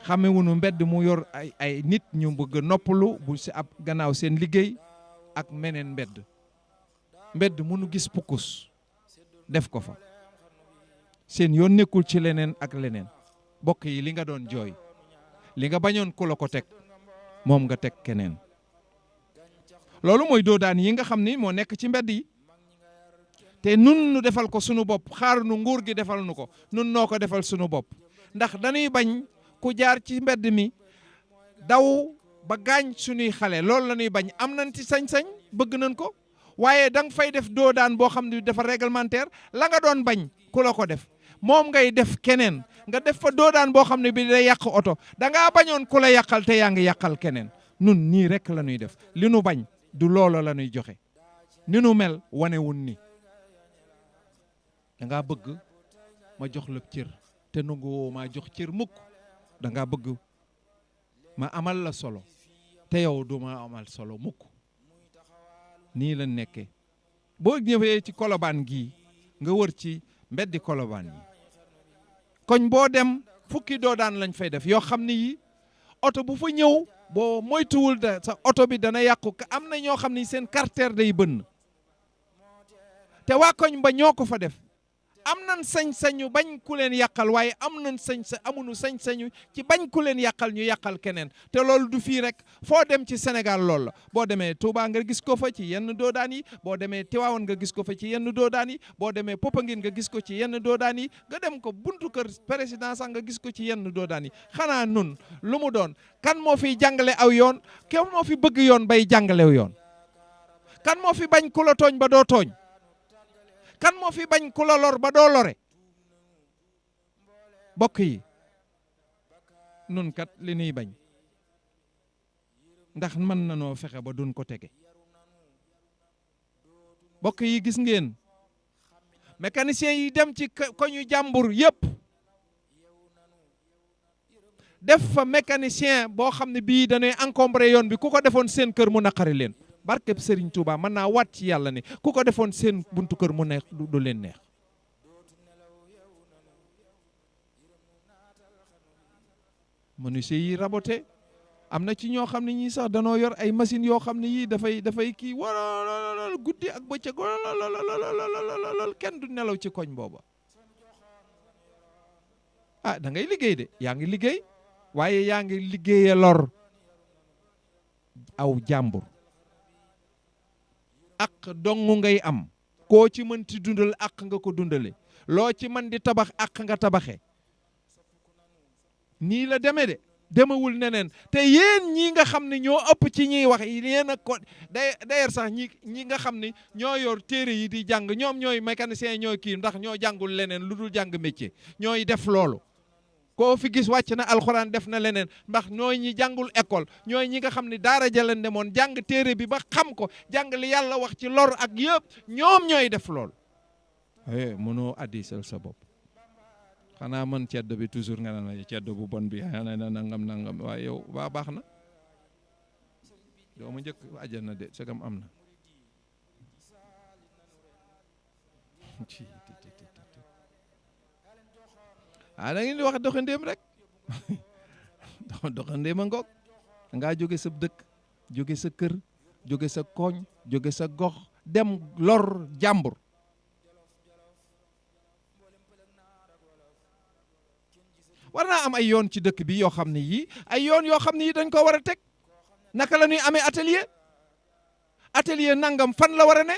xàmmewuñu mbedd mu yor ay nit ñu bëgg noppalu bu si ab gannaaw seen liggéey ak meneen mbedd mu nu gis pukkus def ko fa seen yoon nekkul ci leneen ak leneen bokk yi li nga doon jooy li nga bañoon ku la ko teg moom nga teg keneen loolu mooy doodaan yi nga xam ni moo nekk ci mbedd yi te nun nu defal ko sunu bopp xaar nu nguur gi defal nu ko nun noo ko defal sunu bopp ndax dañuy bañ ku jaar ci mbedd mi daw ba gaañ sunuy xale loolu la ñuy bañ am nañ ci sañ-sañ bëgg nañ ko waaye da nga fay def doodaan boo xam ne dafa réglementaire la nga doon bañ ku la ko def moom ngay def keneen nga def fa doodaan boo xam ne bi day yàq oto dangaa bañoon ku la yàqal te yaa ngi yàqal keneen nun nii rek la ñuy def li nu bañ du loolo la ñuy joxe ni nu mel wanewun ni dangaa bëgg ma jox la cër te nangu woo maa jox cër mukk dangaa bëgg ma amal la solo te yow du ma amal solo mukk nii la nekkee boo ñëwee ci Colobane gii nga wër ci mbeddi Colobane yi koñ boo dem fukki doodaan lañ fay def yoo xam ne yi oto bu fa ñëw boo moytuwul da sa oto bi dana yàqu am na ñoo xam ne seen carter day bënn te waa koñ ba ñoo ko fa def am nañ sañ-sañu bañ ku leen yàqal waaye amuñu sañ-sañu ci bañ ku leen yàqal ñu yàqal keneen te loolu du fii rek foo dem ci Sénégal loolu la boo demee Touba nga gis ko fa ci yenn doodaan yi boo demee Tivaouane nga gis ko fa ci yenn doodaan yi boo demee Popenguine nga gis ko ci yenn doodaan yi nga dem ko buntu kër président sax nga gis ko ci yenn doodaan yi xanaa nun lu mu doon kan moo fiy jàngale aw yoon kenn moo fi bëgg yoon bay jàngalew yoon kan moo fi bañ ku la tooñ ba doo tooñ kan moo fi bañ ku la lor ba doo lore bokk yi nun kat li nuy bañ ndax mën na noo fexe ba duñ ko tege bokk yi gis ngeen mécanicien yi dem ci koñu jàmbur yépp def fa mécanicien boo xam ne bii dañuy encombré yoon bi ku ko defoon seen kër mu naqari leen barkeb Serigne Touba mën naa waat ci yàlla ne ku ko defoon seen buntu kër mu neex du leen neex menuisier yi raboté am na ci ñoo xam ne ñii sax danoo yor ay machine yoo xam ne yii dafay kii wala guddi ak bëccëg wala kenn du nelaw ci koñ booba ah da ngay liggéey de yaa ngi liggéey waaye yaa ngi liggéeye lor aw jàmbur ak dong ngay am koo ci mën ti dundal ak nga ko dundale loo ci mën di tabax ak nga tabaxe nii la demee de demewul neneen te yéen ñi nga xam ne ñoo ëpp ci ñiy wax yéen a ko d'ailleurs sax ñi nga xam ne ñoo yor téere yi di jàng ñoom ñooy mécanicien ñooy kii ndax ñoo jàngul leneen lu dul jàng métier ñooy def loolu koo fi gis wàcc na alxuraan def na leneen ndax ñooy ñi jàngul école ñooy ñi nga xam ne daara jaleen demoon jàng téere bi ba xam ko jàng li yàlla wax ci lor ak yëpp ñoom ñooy def loolu mënoo addisal sa bopp xanaa man ceddo bi toujours nga naan la ceddo bu bon bi xanaa na nangam waaye yow baax na doo ma njëkk àjjana de sagam am na da ngeen di wax doxandéem rek doxandéem a ngoog ngaa jóge sa dëkk jóge sa kër jóge sa koñ jóge sa gox dem lor jàmbur war naa am ay yoon ci dëkk bi yoo xam ne yii ay yoon yoo xam ne yii dañ ko war a teg naka la ñuy amee atelier nangam fan la war a ne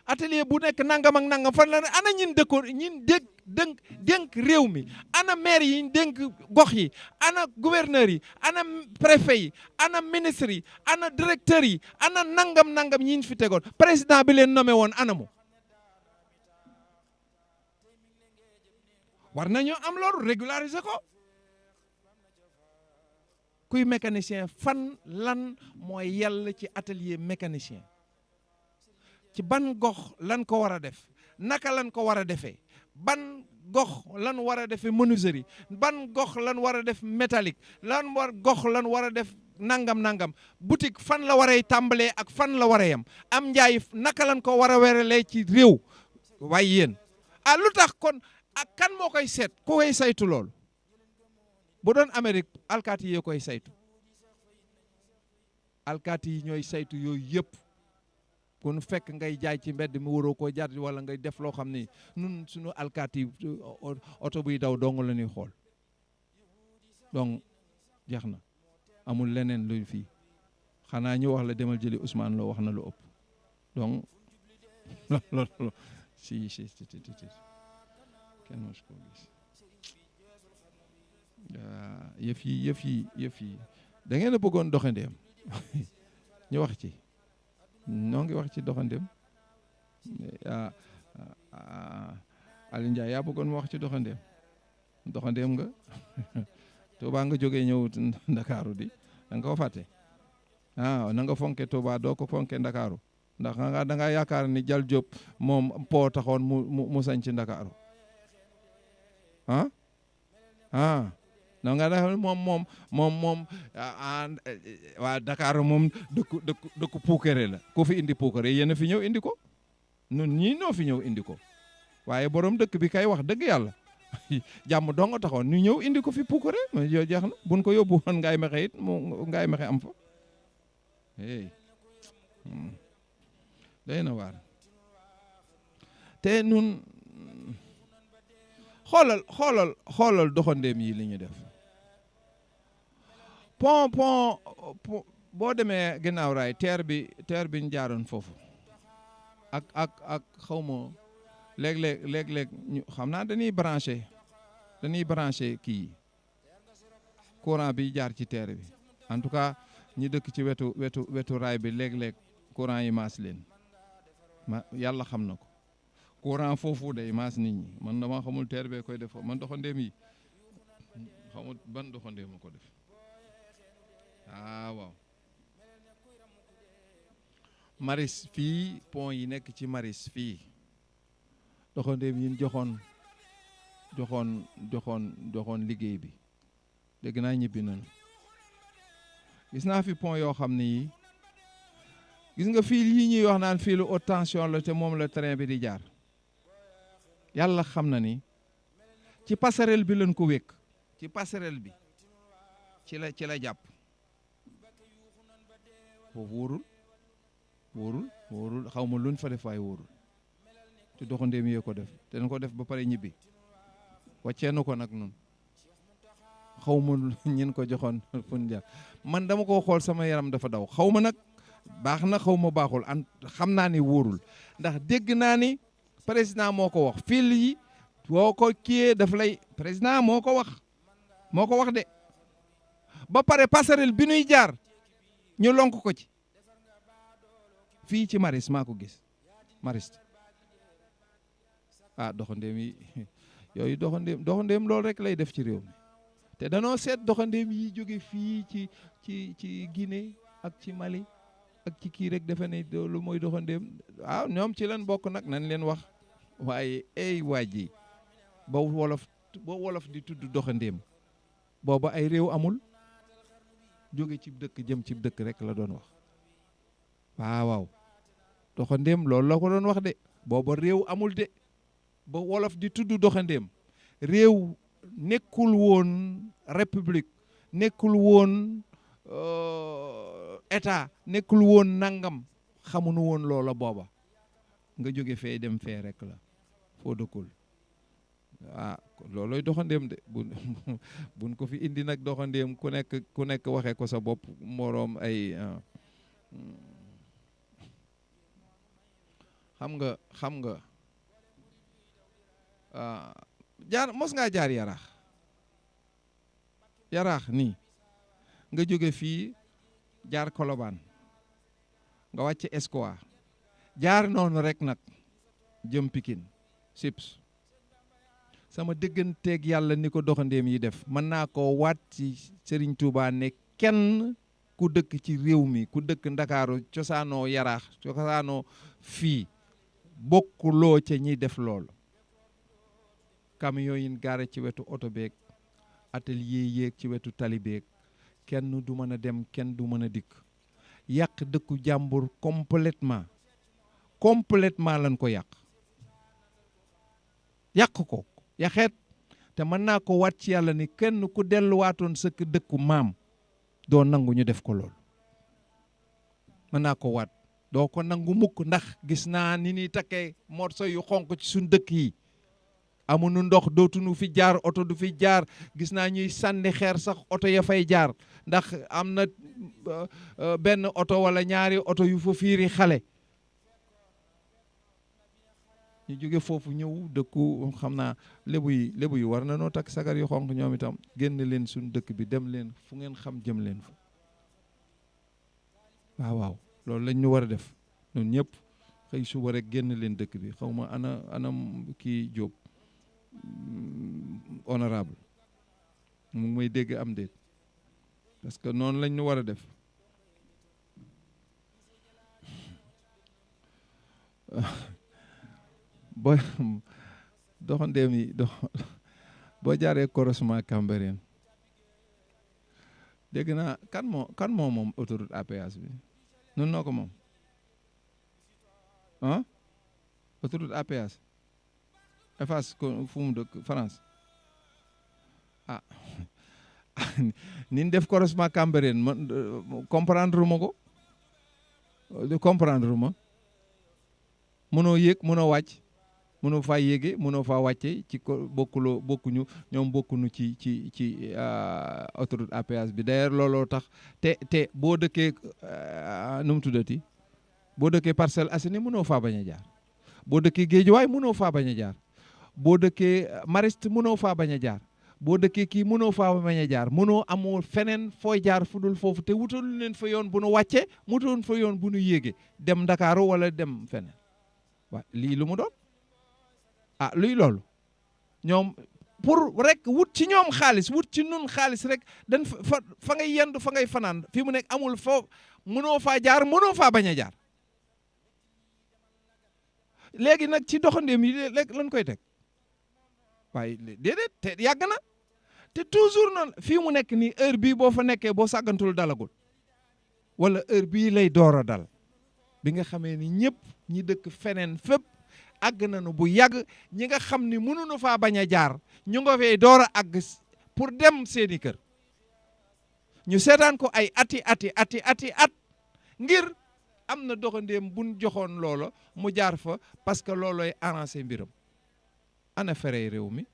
atelier bu nekk nangam ak nangam fan la ne ana ñin dëkkoon ñin dénk réew mi ana maire yi ñu dénk gox yi ana gouverneur yi ana préfet yi ana ministre yi ana directeur yi ana nangam ñi fi tegoon président bi leen nommé woon anamu war nañoo am loolu régulariser ko kuy mécanicien fan lan mooy yàlla ci atelier mécanicien ci ban gox lan ko war a def naka lan ko war a defee ban gox lan war a defee menuiserie ban gox lan war a def métallique gox lan war a def nangam boutique fan la waree tàmbalee ak fan la war a yem am njaay naka lan ko war a weralee ci réew waaye yéen lu tax kon ak kan moo koy seet ku koy saytu loolu bu doon Amérique alkaati yi koy saytu alkaati yi ñooy saytu yooyu yëpp kon fekk ngay jaay ci mbedd mi waroo koo jaar wala ngay def loo xam ne nun suñu alkaati oto buy daw dong la ñuy xool donc jeex na amul leneen luy fii xanaa ñu wax la demal jëli Ousmane Lo wax na lu ëpp donc loolu si kenn mos koo gis yëf yi da ngeen a bëggoon doxandeem ñu wax ci ñoo ngi wax ci doxandeem Aliou Ndiaye yaa bëggoon wax ci doxandeem nga Touba nga jógee ñëw Ndakaaru di da nga ko fàtte na nga fonke Touba doo ko fonke Ndakaaru ndax da nga yaakaar ni Jal Diop moom po taxoon mu sañ ci Ndakaaru non nga def moom waa Dakar moom dëkku puukare la ku fi indi puukare yéen a fi ñëw indi ko nun ñii noo fi ñëw indi ko waaye borom dëkk bi kay wax dëgg yàlla jàmm doo nga taxoon ñu ñëw indi ko fi puukare mais yoo jeex na buñ ko yóbbu woon ngaay mexe it mu ngaay mexe am fa day na waar te nun xoolal doxandéem yi li ñu def pont boo demee ginnaaw raay teer bi ñu jaaroon foofu ak xawma léeg-léeg ñu xam naa dañuy branché kii courant bi jaar ci teer bi en tout cas ñi dëkk ci wetu raay bi léeg-léeg courant yi maas leen yàlla xam na ko courant foofu day maas nit ñi man dama xamul teer bee koy def man doxandéem yi xamul ban doxandéem ko def waaw maris fii pont yi nekk ci maris fii doxandéem yi joxoon liggéey bi dégg naa ñibbi nañu gis naa fi pont yoo xam ne yi gis nga fii yi ñuy wax naan fii lu haute tension la te moom la train bi di jaar yàlla xam na ni ci passerelle bi lañ ko wékk ci passerelle bi ci la jàpp foofu wóorul xaw ma luñ fa def waaye wóorul te doxandéem yee ko def te dañ ko def ba pare ñibbi wàccee na ko nag nun xaw ma ñin ko joxoon fun jaar man dama ko xool sama yaram dafa daw xaw ma nag baax na xaw ma baaxul xam naa ni wóorul ndax dégg naa ni président moo ko wax fil yi boo ko kiyee daf lay président moo ko wax de ba pare passerelle bi nuy jaar ñu lonk ko ci fii ci maris maa ko gis maris doxandéem yi yooyu doxandéem loolu rek lay def ci réew mi te danoo seet doxandéem yi jóge fii ci Guinée ak ci Mali ak ci kii rek defe ne loolu mooy doxandéem ñoom ci leen bokk nag nañ leen wax waaye waa ji ba wolof di tudd doxandéem booba ay réew amul jóge ci dëkk jëm ci dëkk rek la doon wax waaw doxandéem loolu la ko doon wax de booba réew amul de ba wolof di tudd doxandéem réew nekkul woon république nekkul woon état nekkul woon nangam xamuñu woon loola booba nga jóge fee dem fee rek la foo dëkkul looloy doxandéem de buñ ko fi indi nag doxandéem ku nekk waxee ko sa bopp moroom ay xam nga mos ngaa jaar yaraax nii nga jóge fii jaar Colobane nga wàcc Escouade jaar noonu rek nag jëm Pikine Sips sama dégganteeg yàlla ni ko doxandéem yi def mën naa ko waat ci Serigne Touba ne kenn ku dëkk ci réew mi ku dëkk Ndakaaru cosaanoo yaraax cosaanoo fii bokkuloo ca ñiy def loolu camion yi gaare ci wetu oto beeg atelier yeeg ci wetu tali beeg kenn du mën a dem kenn du mën a dikk yàq dëkku jàmbur complètement lañ ko yàq ko yaxeet te mën naa ko waat ci yàlla ni kenn ku delluwaatoon sa dëkku maam doo nangu ñu def ko loolu mën naa ko waat doo ko nangu mukk ndax gis naa ni ñuy takkee morso yu xonq ci suñ dëkk yi amuñu ndox dootuñu fi jaar oto du fi jaar gis naa ñuy sànni xeer sax oto ya fay jaar ndax am na benn oto wala ñaari oto yu fa fiiri xale ñu jóge foofu ñëw dëkku xam naa lébu yi war na noo takk sagar yu xonq ñoom itam génn leen suñu dëkk bi dem leen fu ngeen xam jëm leen fa waaw loolu lañ ñu war a def ñun ñëpp xëy suba rek génn leen dëkk bi xaw ma ana kii Jóob honorable mu may dégg am déet parce que noonu lañ ñu war a def boo doxandéem yi boo jaaree croisement Cambérène dégg naa kan moo moom autoroute à péage bi nun noo ko moom autoroute à péage Eiffage ko fu mu dëkk France ah nin def croisement Cambérène man comprendre ma ko comprendre ma mënoo yéeg mënoo wàcc mënoo faa yéege mënoo faa wàcce ci ko bokkuñu ñoom bokkuñu ci autoroute à péage bi d'ailleurs looloo tax te boo dëkkee nu mu tuddati boo dëkkee Parcelles Assainies mënoo faa bañ a jaar boo dëkkee Guédiawaye mënoo faa bañ a jaar boo dëkkee Mariste mënoo faa bañ a jaar boo dëkkee kii mënoo faa bañ a jaar mënoo amoo feneen fooy jaar fu dul foofu te wutalu leen fa yoon bu nu wàccee wutalu fa yoon bu nu yéege dem Ndakaaru wala dem feneen waaw lii lu mu doon ah luy loolu ñoom pour rek wut ci ñoom xaalis wut ci nun xaalis rek dañ fa ngay yendu fa ngay fanaan fi mu nekk amul foo mënoo faa jaar mënoo faa bañ a jaar léegi nag ci doxandéem yi léegi lañ koy teg waaye déedéet te yàgg na te toujours noonu fii mu nekk nii heure bii boo fa nekkee boo sàggantul dalagul wala heure bii lay door a dal bi nga xamee ni ñëpp ñi dëkk feneen fépp àgg nañu bu yàgg ñi nga xam ni mënuñu faa bañ a jaar ñu nga fay door a àgg pour dem seeni kër ñu seetaan ko ay at ngir am na doxandéem buñ joxoon loola mu jaar fa parce que loolooy arrangé mbiram ana ferey réew mi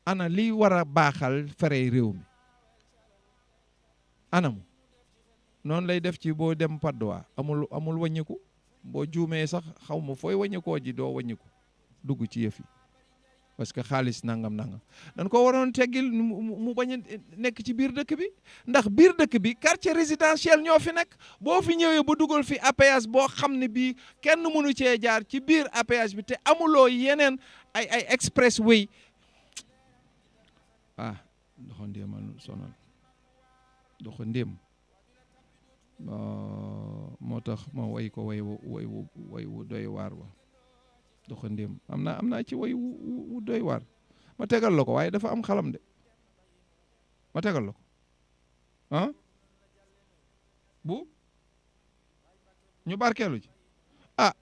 ana liy war a baaxal ferey réew mi anamu noonu lay def ci boo dem Padoa amul wàññiku boo juumee sax xaw ma fooy wàññikoo ji doo wàññiku dugg ci yëf yi parce que xaalis nangam dañ ko waroon teggil mu bañ a nekk ci biir dëkk bi ndax biir dëkk bi quartier résidentiel ñoo fi nekk boo fi ñëwee ba dugal fi APS boo xam ne bii kenn mënu cee jaar ci biir APS bi te amuloo yeneen ay expressway doxandéem a sonal doxandéem moo tax ma way ko way wu doy waar wa doxandéem am naa ci way wu doy waar ma tegal la ko waaye dafa am xalam de ma tegal la ko bu ñu barkeelu ci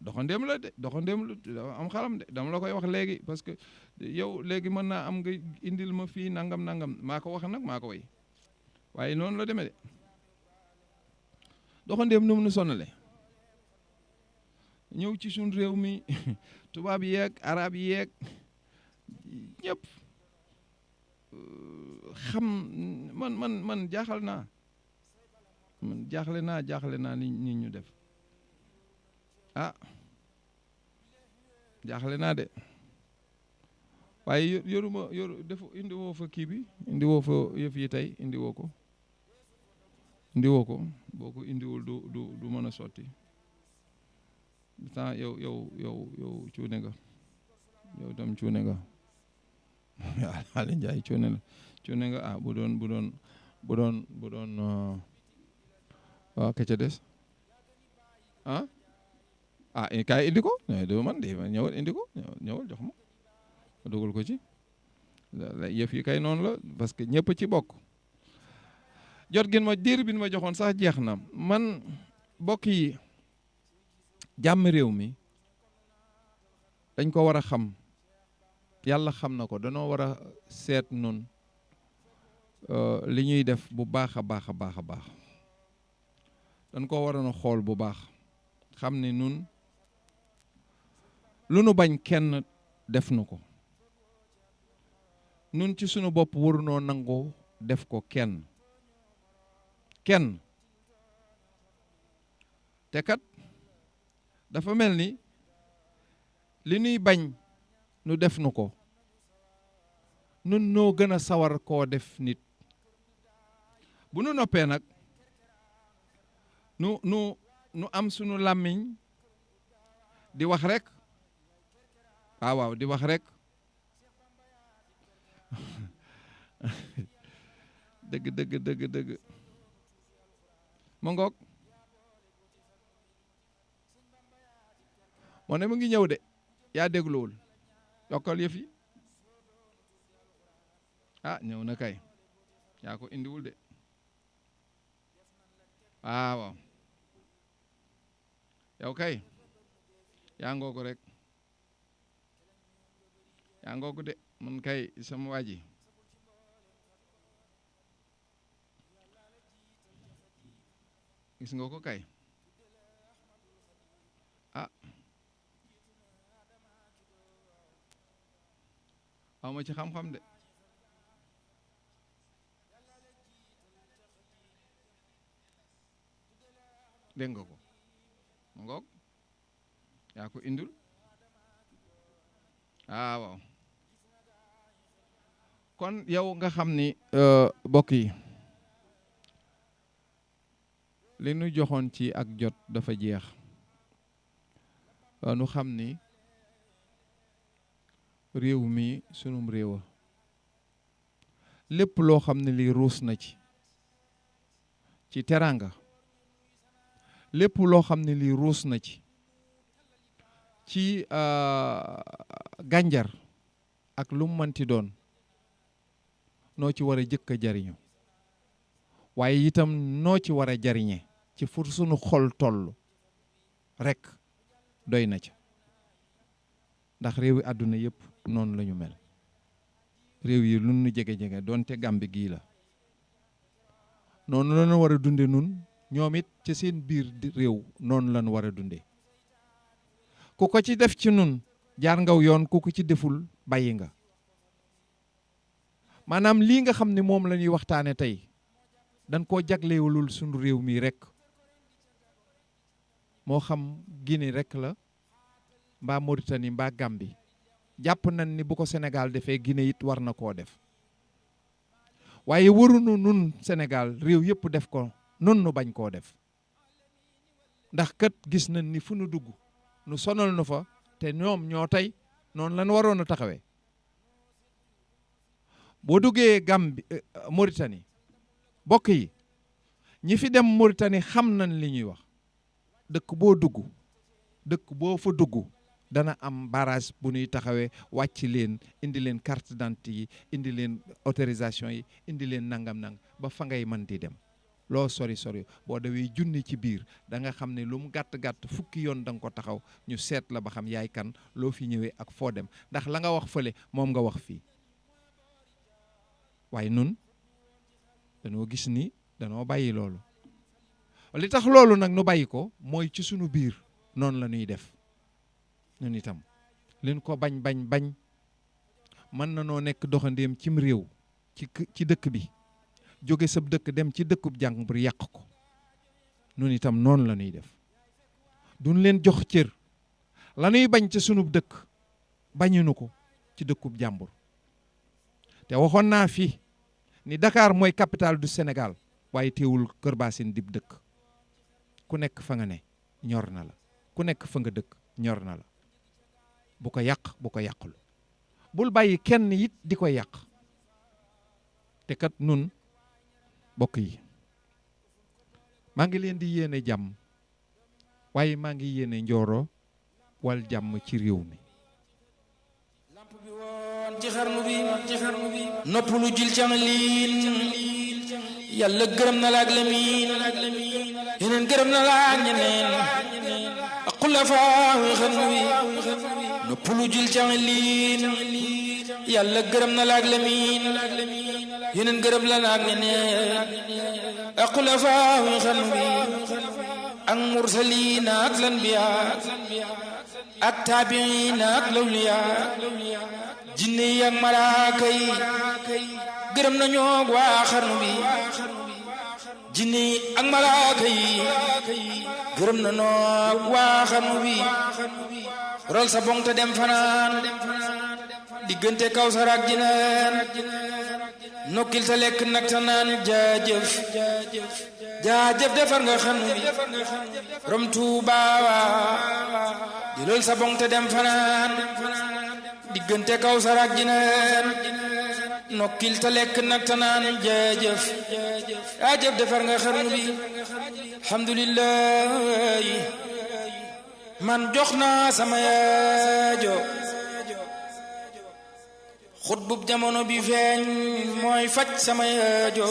doxandéem la de doxandéem la dafa am xalam de dama la koy wax léegi parce que yow léegi mën naa am nga indil ma fii nangam maa ko wax nag maa ko way waaye noonu la demee de doxandéem nu mu nu sonale ñëw ci suñ réew mi tubaab yeeg arab yeeg ñëpp xam man jaaxal naa man jaaxle naa ni ñu def jaaxle naa de waaye def indi woo fa kii bi indi woo fa yëf yi tey indi woo ko boo ko indiwul du mën a sotti temps yow cuune nga yow tam cuune nga Aliou Ndiaye cuune nga bu doon waaw ka ca des kaay indi ko do man de ñëwal indi ko ñëwal jox ma dugal ko ci yëf yi kay noonu la parce que ñëpp ci bokk jot gin ma diir bi ma joxoon sax jeex na man bokk yi jàmm réew mi dañ ko war a xam yàlla xam na ko danoo war a seet nun li ñuy def bu baax a baax dañ ko war a xool bu baax xam ne nun lu nu bañ kenn def nu ko nun ci sunu bopp warunoo nangoo def ko kenn te kat dafa mel ni li nuy bañ nu def nu ko nun noo gën a sawar koo def nit bu nu noppee nag nu am sunu làmmiñ di wax rek waaw di wax rek dëgg ma ngoog moo ne mu ngi ñëw de yaa dégluwul yokkal yëf yi ñëw na kay yaa ko indiwul de waaw yow kay yaa ngoo ko rek yaa ngoogu de man kay sama waa ji gis nga ko kay aw ma ci xam-xam de dégg nga ko ma ngoog yaa ko indul waaw kon yow nga xam ni bokk yi li nu joxoon ci ak jot dafa jeex nu xam ni réew mi sunum réewa lépp loo xam ne lii ruus na ci teraanga lépp loo xam ne lii ruus na ci gànjar ak lu mu mënti doon noo ci war a jëkk a jariñu waaye itam noo ci war a jariñe ci fu sunu xol toll rekk doy na ca ndax réewi àdduna yëpp noonu la ñu mel réew yi lu nu jege-jege doonte Gàmbi gii la noonu la ñu war a dunde nun ñoom it ci seen biir réew noonu la ñu war a dunde ku ko ci def ci nun jaar ngaw yoon ku ko ci deful bàyyi nga maanaam lii nga xam ne moom la ñuy waxtaane tey dañ koo jaglewulul sunu réew mi rekk moo xam Guinée rekk la mbaa Mauritanie mbaa Gambie jàpp nañ ni bu ko Sénégal defee Guinée it war na koo def waaye warunu nun Sénégal réew yëpp def ko nun nu bañ koo def ndax kat gis nañ ni fu nu dugg nu sonal nu fa te ñoom ñoo tey noonu lañ waroon a taxawee boo duggee Gambie Mauritanie bokk yi ñi fi dem Mauritanie xam nañ li ñuy wax dëkk boo dugg dëkk boo fa dugg dana am barrage bu ñuy taxawee wàcc leen indi leen carte d'identité yi indi leen autorisation yi indi leen nangam ba fa ngay mën di dem loo sori boo dawee junni ci biir da nga xam ne lu mu gàtt fukki yoon da nga ko taxaw ñu seet la ba xam yaay kan loo fi ñëwee ak foo dem ndax la nga wax fële moom nga wax fii waaye nun danoo gis ni danoo bàyyi loolu li tax loolu nag nu bàyyi ko mooy ci sunu biir noonu la ñuy def ñun itam leen ko bañ mën na noo nekk doxandéem cim réew ci dëkk bi jóge sab dëkk dem ci dëkkub jàmbur yàq ko ñun itam noonu la ñuy def duñ leen jox cër la ñuy bañ ci sunub dëkk bañunu ko ci dëkkub jàmbur te waxoon naa fi ni Dakar mooy capitale du Sénégal waaye teewul Kër Bassine dib dëkk ku nekk fa nga ne ñor na la ku nekk fa nga dëkk ñor na la bu ko yàq bu ko yàqul bul bàyyi kenn it di ko yàq te kat nun bokk yi maa ngi leen di yéene jàmm waaye maa ngi yéene njooro wal jàmm ci réew mi ci xarnu bi nopp lu jil cang liin yàlla gërëm na la ak lamiin yeneen gërëm na la ak ñeneen ak xulafaa wi xarnu bi nopp lu jil cang liin yàlla gërëm na la ak lamiin yeneen gërëm la ak ñeneen ak xulafaa wi xarnu bi ak mursaliin ak lanbiyaa ak taabiin ak lawliyaa jinne yi ak malaaka yi gërëm nañoo waa xarnu bi jinne yi ak malaaka yi gërëm nañoo waa xarnu bi rol sa bong te dem fanaan diggante Kawsar ak Jinaan nokkil te lekk nag te naan jaajëf defar nga xarnu bi rom Tuubaa di rol sa bong te dem fanaan diggante Kawsar ak Jinaan nokkil te lekk nag te naan jaajëf defar nga xarnu bi alhamdulillah man jox naa sama yaajo xutbub jamono bi feeñ mooy faj sama yaajo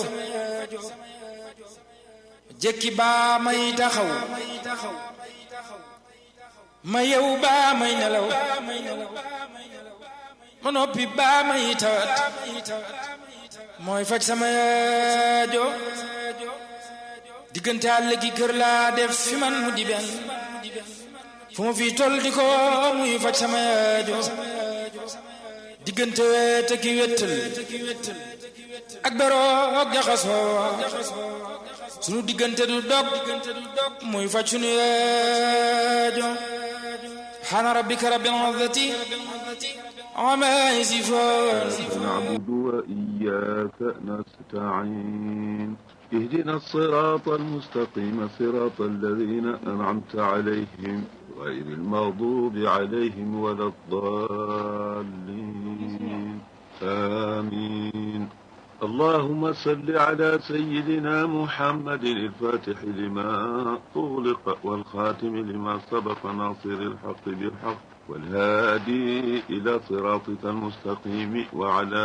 jekki baa may taxaw ma yew baa may nelaw ma noppi baa may tawat mooy faj sama yaajo diggante àll gi kër laa def fi man mu di benn fu ma fi toll di ko muy faj sama yaajo diggante wet ak wettal ak beroog jaxasoo sunu diggante du dog muy faj sunu yaajo subhaana rabbika rabbil izzati ammaa yasifuun نعبد وإياك نستعين اهدنا الصراط المستقيم صراط الذين أنعمت عليهم غير المغضوب عليهم ولا الضالين آمين اللهم صل على سيدنا محمد الفاتح لما أغلق والخاتم لما سبق ناصر الحق بالحق والهادي إلى صراطك المستقيم وعلى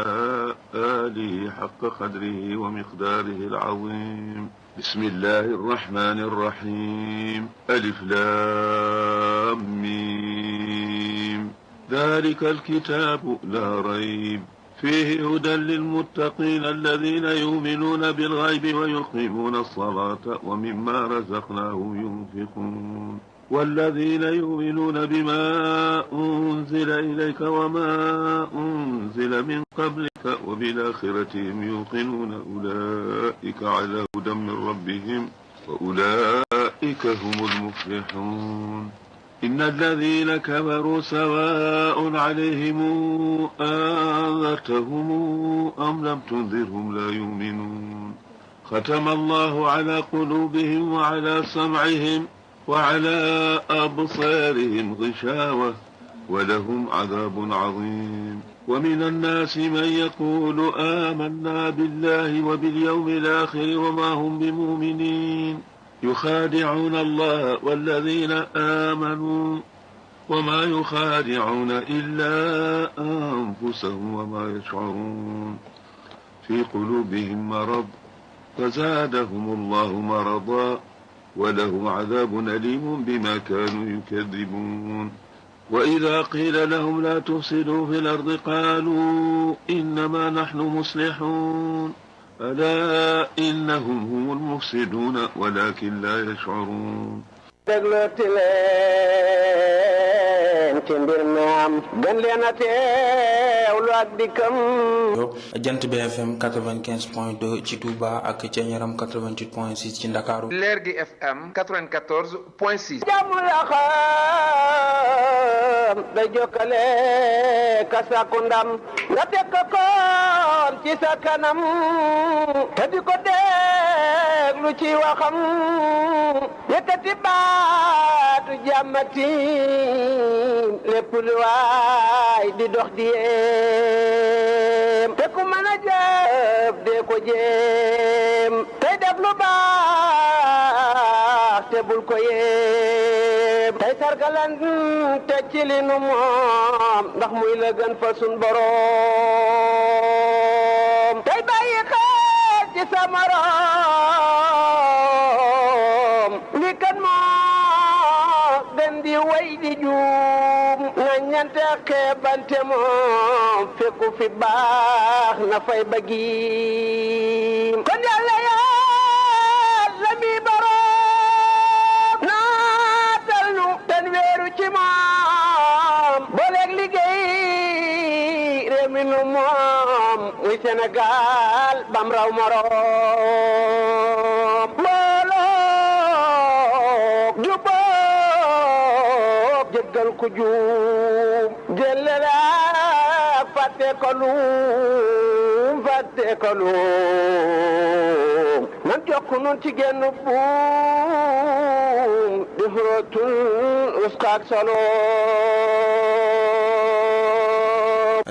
آله حق قدره ومقداره العظيم بسم الله الرحمن الرحيم ألف لام ميم ذلك الكتاب لا ريب فيه هدى للمتقين الذين يؤمنون بالغيب ويقيمون الصلاة ومما رزقناهم ينفقون والذين يؤمنون بما أنزل إليك وما أنزل من قبلك وبالآخرة هم يوقنون أولئك على هدى من ربهم وأولئك هم المفلحون إن الذين كفروا سواء عليهم أنذرتهم أم لم تنذرهم لا يؤمنون ختم الله على قلوبهم وعلى سمعهم وعلى أبصارهم غشاوة ولهم عذاب عظيم ومن الناس من يقول آمنا بالله وباليوم الآخر وما هم بمؤمنين يخادعون الله والذين آمنوا وما يخادعون إلا أنفسهم وما يشعرون في قلوبهم مرض فزادهم الله مرضا ولهم عذاب أليم بما كانوا يكذبون وإذا قيل لهم لا تفسدوا في الأرض قالوا إنما نحن مصلحون ألا إنهم هم المفسدون ولكن لا يشعرون déglooti leen ci mbir mi am gën leen a teewlu ak dikkam Jant bi FM 95.2 ci Touba ak ca Ñaram 88.6 ci Ndakaaru Leer gi FM 94.6 jàmm la xam day jokkale ka sàkku ndam nga teg ko koon ci sa kanam te di ko déglu ci waxam yëkkati baatu jàmmati lépp lu waay di dox di yéem te ku mën a jëf dee ko jéem tey def lu baax te bul ko yéem tey sargalan te ci li nu moom ndax muy la gën fa sun boroom tey bàyyi xel ci sa morom li kan moo gën di way di juum na ñante xeebante moom fekku fi baax na fay bëggi kon yàlla yàlla mi boroom naatal nu ten weeru ci moom booleeg liggéey réew mi nu moom muy Sénégal bam raw moroom mbooloo jubóob jéggal ku juum jëllale fàtte ko luum nan jokku nun ci genn buum di xurootul uskaak solo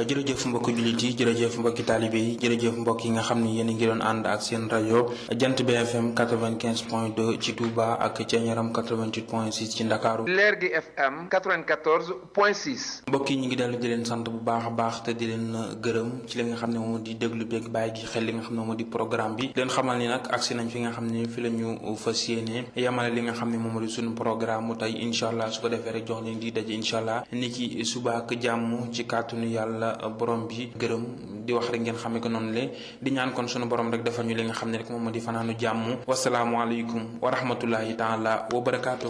jërëjëf mbokki jullit yi jërëjëf mbokki taalibe yi jërëjëf mbokk yi nga xam ni yéen a ngi doon ànd ak seen rajo Jant bi FM 95.2 ci Touba ak ca Ñaram 88.6 ci Ndakaaru Leer gi FM 94.6 mbokk yi ñu ngi dellu di leen sant bu baax a baax te di leen gërëm ci li nga xam ne moom di déglu beeg bàyyi gi xel li nga xam ne moom di programme bi leen xamal ni nag agsi nañ fi nga xam ne fi la ñu fas yéene yamale li nga xam ne moom di suñu programme mu tey incha allah su ko defee rek jox leen di daje incha allah ni ki suba ak jàmm ci kàttanu yàlla la borom bi gërëm di wax rek ngeen xamee ko noonu le di ñaan kon sunu borom rek defal ñu li nga xam ne rek moom moo di fanaanu jàmm wasalaamualeykum wa rahmatullahi taala wa barakaatu.